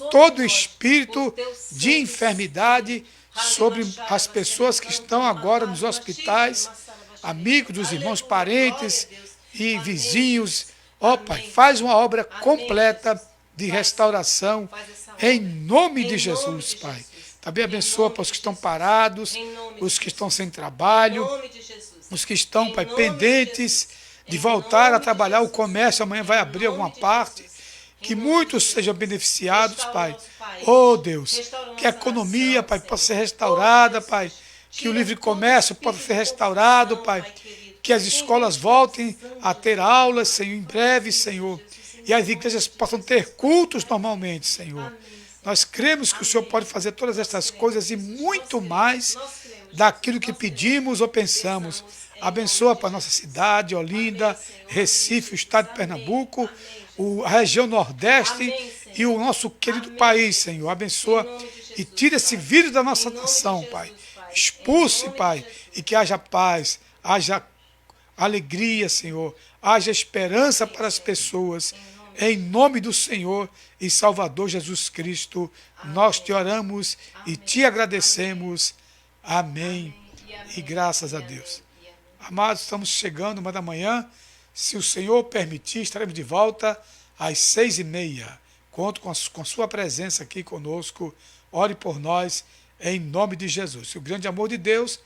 todo espírito de enfermidade sobre as pessoas que estão agora nos hospitais, amigos dos irmãos, parentes, e Amém, vizinhos. Jesus. Ó Amém, Pai, faz uma obra Amém, completa Jesus. de Faz, restauração faz essa em obra. nome Em de nome Jesus, de Pai. Jesus. Também Em abençoa nome para os de que estão Jesus. parados, Em nome de os que estão Jesus. sem Em trabalho, nome de Jesus. os que estão, Em Pai, nome de pendentes Jesus. de Em voltar a nome de trabalhar. O Jesus. comércio amanhã vai Em abrir nome alguma de parte. Jesus. Que Em nome muitos de sejam Jesus. beneficiados, Restaura o Pai. nosso país. Oh, Deus, Restaura a que a nossa economia, nação, Pai, Senhor. possa ser Oh, restaurada, Jesus. Pai. Que o Tira livre todo comércio possa espírito ser de restaurado, confusão, Pai. querido. Que as Em escolas nome voltem da a sangue ter Jesus aulas, amado. Senhor, em Faz breve, isso, Senhor. Jesus, em E as nome igrejas de possam Jesus. ter cultos Faz normalmente, isso. Senhor. Amém, Senhor. Nós cremos que o Senhor Amém. pode fazer todas Nós estas cremos, coisas e Jesus. muito Nós mais cremos, daquilo Jesus. que Nós cremos. pedimos ou pensamos. Pensamos em Abençoa nome de para a nossa Jesus. cidade, Olinda, Amém, Senhor. Recife, o Amém, estado de Jesus. Pernambuco, Amém, Jesus. a região Nordeste Amém, Senhor. e o nosso querido Amém, país, Jesus. Senhor. Em Abençoa nome de e Jesus, tira esse Pai. vírus da Em nossa nome de nação, Jesus, Pai. Pai. Em Expulse, nome de Pai, Jesus. e que haja paz, haja alegria, Senhor. Haja esperança para as pessoas. Em nome do Senhor e Salvador Jesus Cristo, nós te oramos e te agradecemos. Amém. E graças a Deus. Amados, estamos chegando uma da manhã. Se o Senhor permitir, estaremos de volta às 6h30. Conto com sua presença aqui conosco. Ore por nós, em nome de Jesus. E o grande amor de Deus,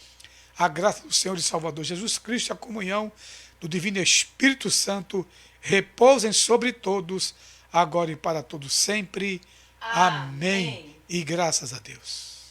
a graça do Senhor e Salvador Jesus Cristo, a comunhão do Divino Espírito Santo, repousem sobre todos, agora e para todos sempre. Amém. E graças a Deus.